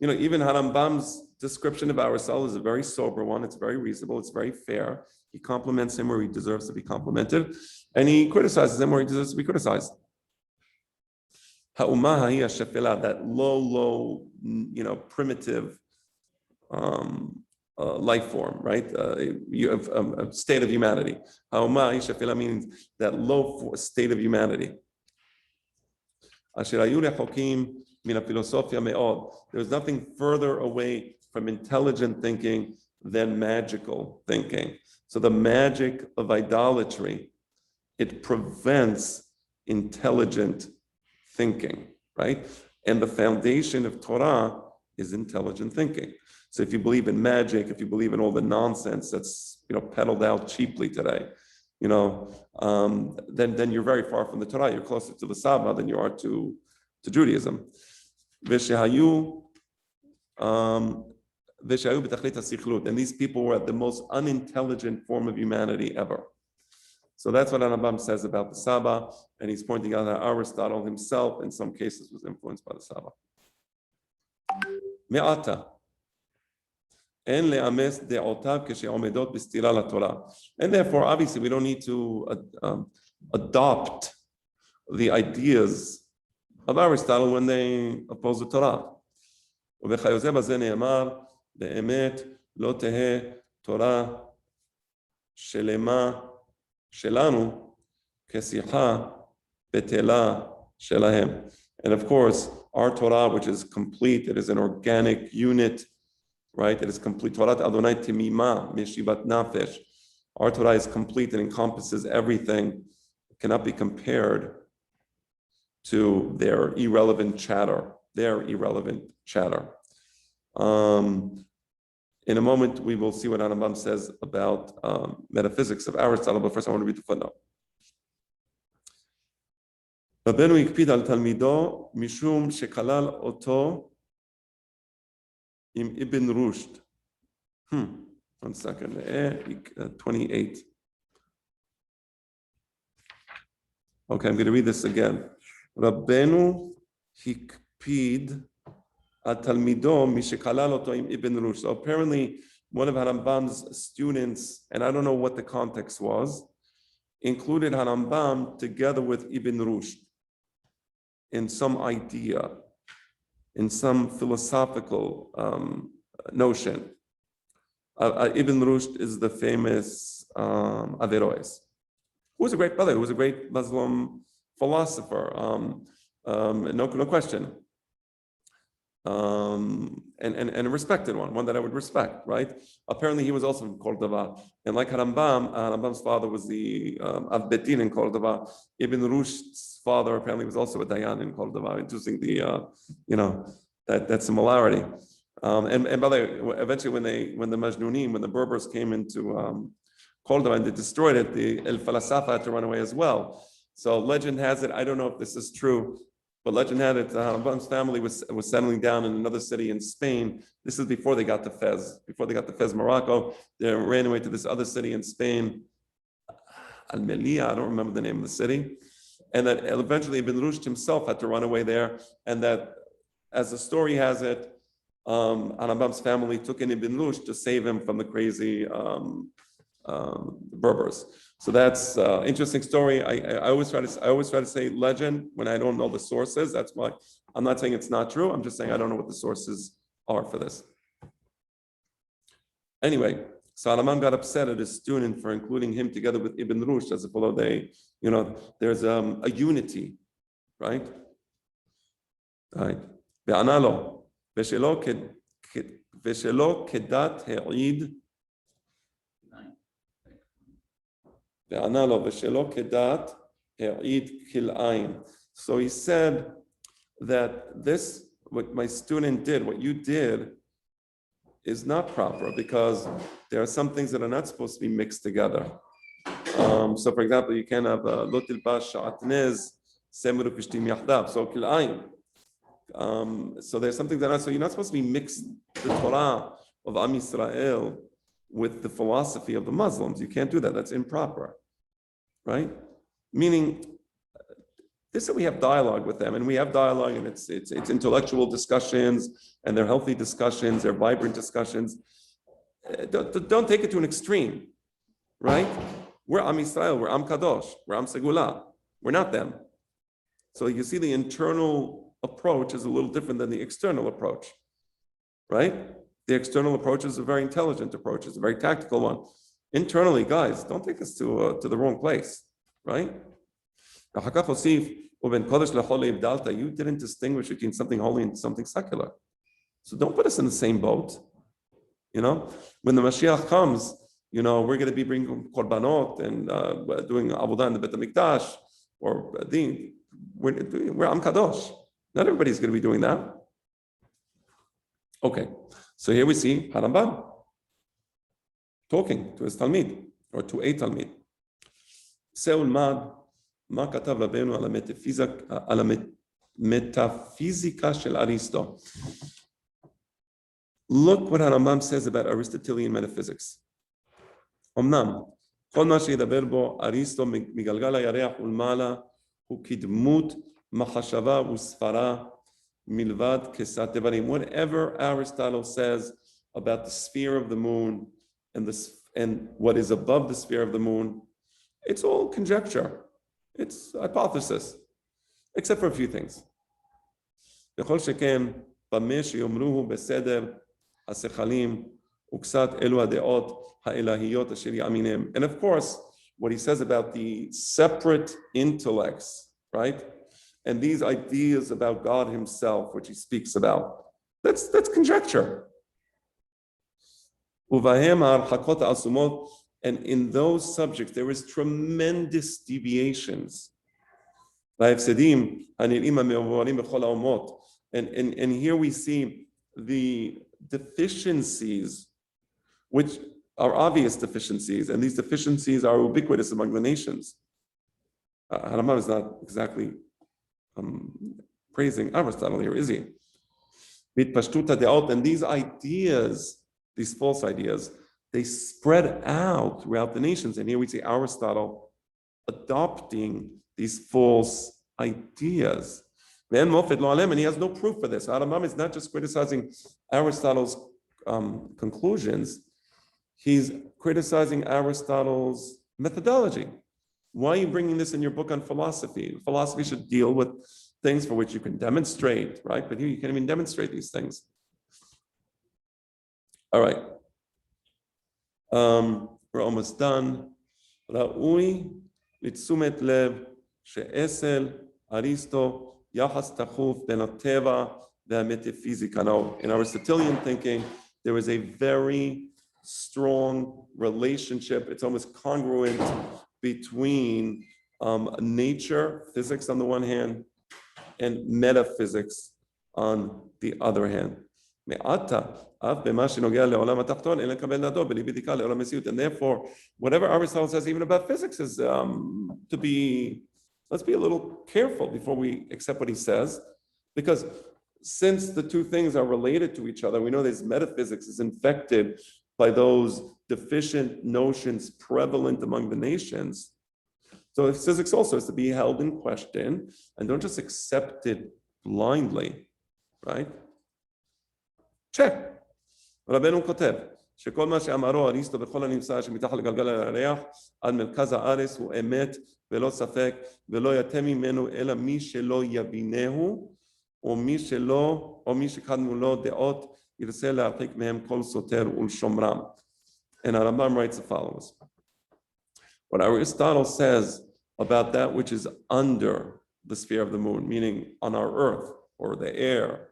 Harambam's description of Aristotle is a very sober one. It's very reasonable. It's very fair. He compliments him where he deserves to be complimented, and he criticizes him where he deserves to be criticized. That low, primitive life form, right? You have a state of humanity. Means that low state of humanity. There's nothing further away from intelligent thinking than magical thinking. So the magic of idolatry, it prevents intelligent thinking, right? And the foundation of Torah is intelligent thinking. So if you believe in magic, if you believe in all the nonsense that's peddled out cheaply today, then you're very far from the Torah. You're closer to the Saba than you are to Judaism. And these people were at the most unintelligent form of humanity ever. So that's what Rambam says about the Saba, and he's pointing out that Aristotle himself, in some cases, was influenced by the Saba. Me'ata. And therefore, obviously, we don't need to adopt the ideas of Aristotle when they oppose the Torah. And of course, our Torah, which is complete, it is an organic unit, right? It is complete. Torah Adonai Timima Mishibat Nafesh. Our Torah is complete and encompasses everything. It cannot be compared to their irrelevant chatter. In a moment, we will see what Rambam says about metaphysics of Aristotle, but first I want to read the footnote. רבנו הקפיד על תלמידו משום שכלל אותו עם אבן רושד. One second, 28. Okay, I'm going to read this again. רבנו הקפיד על תלמידו משכלל אותו עם אבן רושד. So apparently one of Harambam's students, and I don't know what the context was, included Harambam together with Ibn Rushd in some idea, in some philosophical notion. Ibn Rushd is the famous Averroes, who was a great brother, who was a great Muslim philosopher, no question. And a respected one that I would respect, right? Apparently he was also from Cordoba. And like Harambam's father was the Av Bet Din in Cordoba. Ibn Rushd's father apparently was also a Dayan in Cordoba, introducing the, that similarity. And by the way, eventually when the Majnunim, when the Berbers came into Cordoba and they destroyed it, the El Falasafa had to run away as well. So legend has it, I don't know if this is true, but legend had it, Harambam's family was settling down in another city in Spain. This is before they got to Fez. Before they got to Fez, Morocco, they ran away to this other city in Spain, Almeria, I don't remember the name of the city. And that eventually Ibn Rushd himself had to run away there. And that, as the story has it, Harambam's family took in Ibn Rushd to save him from the crazy Berbers. So that's an interesting story. I always try to say legend when I don't know the sources. That's why I'm not saying it's not true. I'm just saying I don't know what the sources are for this. Anyway, so Harambam got upset at his student for including him together with Ibn Rushd as if although they, there's a unity, right? Right. וענה לו, ושלא כדת העיד So he said that this, what my student did, what you did, is not proper because there are some things that are not supposed to be mixed together. So for example, you can have lotil bash atnez semru kishtim yahdav. So kilayin. So there's something that so you're not supposed to be mixed the Torah of Am Yisrael with the philosophy of the Muslims. You can't do that. That's improper, right? Meaning, this that we have dialogue with them, and we have dialogue, and it's intellectual discussions, and they're healthy discussions, they're vibrant discussions. Don't take it to an extreme, right? We're Am Yisrael, we're Am Kadosh, we're Am Segula. We're not them. So you see the internal approach is a little different than the external approach, right? The external approach is a very intelligent approach. It's a very tactical one. Internally, guys, don't take us to the wrong place, right? You didn't distinguish between something holy and something secular. So don't put us in the same boat. When the Mashiach comes, we're going to be bringing korbanot and doing avodah in the Beit HaMikdash or din. We're Am Kadosh. Not everybody's going to be doing that. Okay, so here we see Harambam talking to his Talmid or to a Talmid. Seul mad ma katav rabbeinu ala metaphysica shel Aristo. Look what Harambam says about Aristotelian metaphysics. Omnam, כל מה שידבר בו אריסטו מגלגל הירח ולמעלה הוא כדמות מחשבה וספרה מלבד כסת דברים. Whatever Aristotle says about the sphere of the moon and what is above the sphere of the moon, it's all conjecture. It's hypothesis, except for a few things. וכל שכן במה שיאמרוהו בסדר השכלים וקצת אלו הדעות האלהיות אשר יאמיניהם. And of course, what he says about the separate intellects, right? And these ideas about God himself, which he speaks about, that's conjecture. And in those subjects, there is tremendous deviations. And here we see the deficiencies, which are obvious deficiencies, and these deficiencies are ubiquitous among the nations. Harambam is not exactly praising Aristotle here, is he? And these ideas, these false ideas, they spread out throughout the nations. And here we see Aristotle adopting these false ideas. And he has no proof for this. Rambam is not just criticizing Aristotle's conclusions, he's criticizing Aristotle's methodology. Why are you bringing this in your book on philosophy? Philosophy should deal with things for which you can demonstrate, right? But here you can't even demonstrate these things. All right. We're almost done. ראוי לתשומת לב שאצל אריסטו יחס תכוף בין הטבע והמטאפיזיקה. Now, in Aristotelian thinking, there is a very strong relationship. It's almost congruent between nature, physics on the one hand, and metaphysics on the other hand. And therefore, whatever Aristotle says even about physics is let's be a little careful before we accept what he says, because since the two things are related to each other, we know this metaphysics is infected by those deficient notions prevalent among the nations. So physics also is to be held in question, and don't just accept it blindly, right? Check. רבנו כותב שכל מה שאמרו אריסטו בכל הנמצא שמתחת לגלגל הירח עד מרכז הארץ הוא אמת ולא ספק ולא יטה ממנו אלא מי שלא יבינהו או מי שקדמו לו דעות ירצה להרחיק מהם כל סותר ולשומרם. And Rambam writes the following. What Aristotle says about that which is under the sphere of the moon, meaning on our earth or the air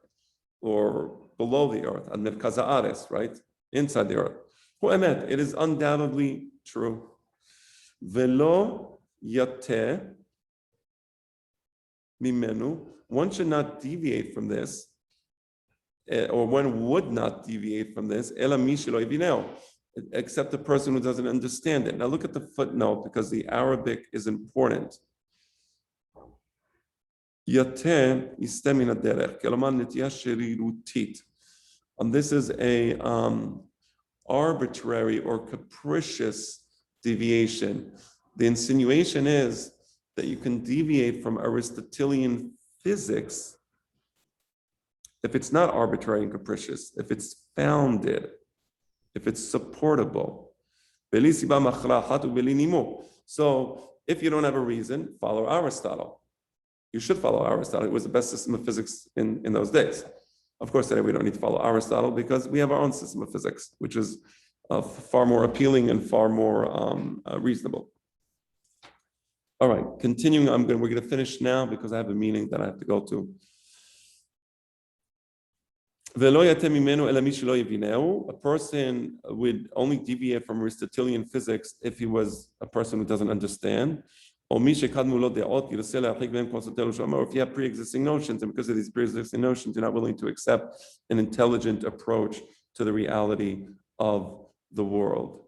or below the earth, and Merkaz Haaretz, right? Inside the earth. It is undoubtedly true. Velo yate mimenu. One should not deviate from this, or one would not deviate from this, ela mi shelo yibineo, except the person who doesn't understand it. Now look at the footnote, because the Arabic is important. Yate yiste min haderech, kelomar netiya sherirutit. This is a arbitrary or capricious deviation. The insinuation is that you can deviate from Aristotelian physics if it's not arbitrary and capricious, if it's founded, if it's supportable. So if you don't have a reason, follow Aristotle. You should follow Aristotle. It was the best system of physics in those days. Of course, today we don't need to follow Aristotle because we have our own system of physics, which is far more appealing and far more reasonable. All right, continuing, we're going to finish now because I have a meeting that I have to go to. A person would only deviate from Aristotelian physics if he was a person who doesn't understand. Or if you have pre-existing notions, and because of these pre-existing notions, you're not willing to accept an intelligent approach to the reality of the world.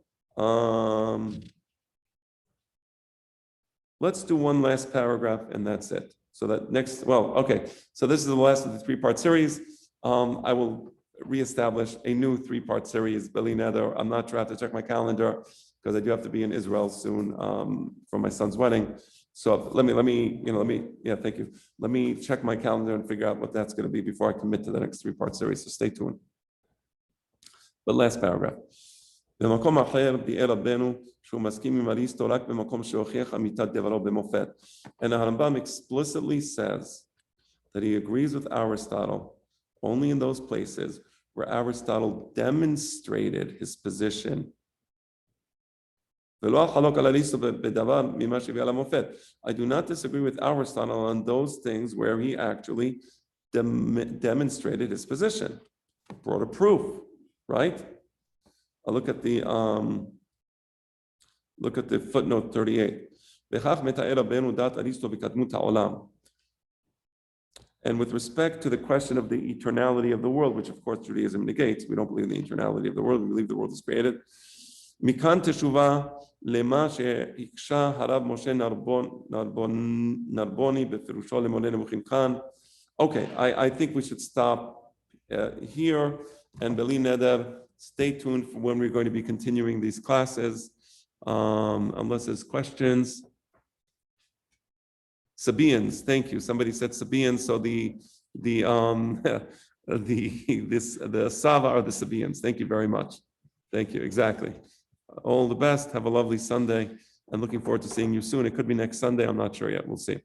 Let's do one last paragraph, and that's it. So that next, so this is the last of the three-part series. I will reestablish a new three-part series, Beli Neder. I'm not sure, I have to check my calendar, because I do have to be in Israel soon for my son's wedding. So thank you. Let me check my calendar and figure out what that's going to be before I commit to the next three-part series. So stay tuned. But last paragraph. And the Rambam explicitly says that he agrees with Aristotle only in those places where Aristotle demonstrated his position. I do not disagree with Aristotle on those things where he actually demonstrated his position, brought a proof, right? I'll look at the footnote 38. And with respect to the question of the eternality of the world, which of course Judaism negates, we don't believe in the eternality of the world, we believe the world is created. מכאן תשובה למה שהקשה הרב משה נרבוני בפירושו למונה נמוכים כאן. Okay, I think we should stop here, and Beli Neder, stay tuned for when we're going to be continuing these classes, unless there's questions. Sabaeans, thank you. Somebody said Sabaeans, so the Sava are the Sabaeans. Thank you very much. Thank you, exactly. All the best. Have a lovely Sunday, and looking forward to seeing you soon. It could be next Sunday. I'm not sure yet. We'll see.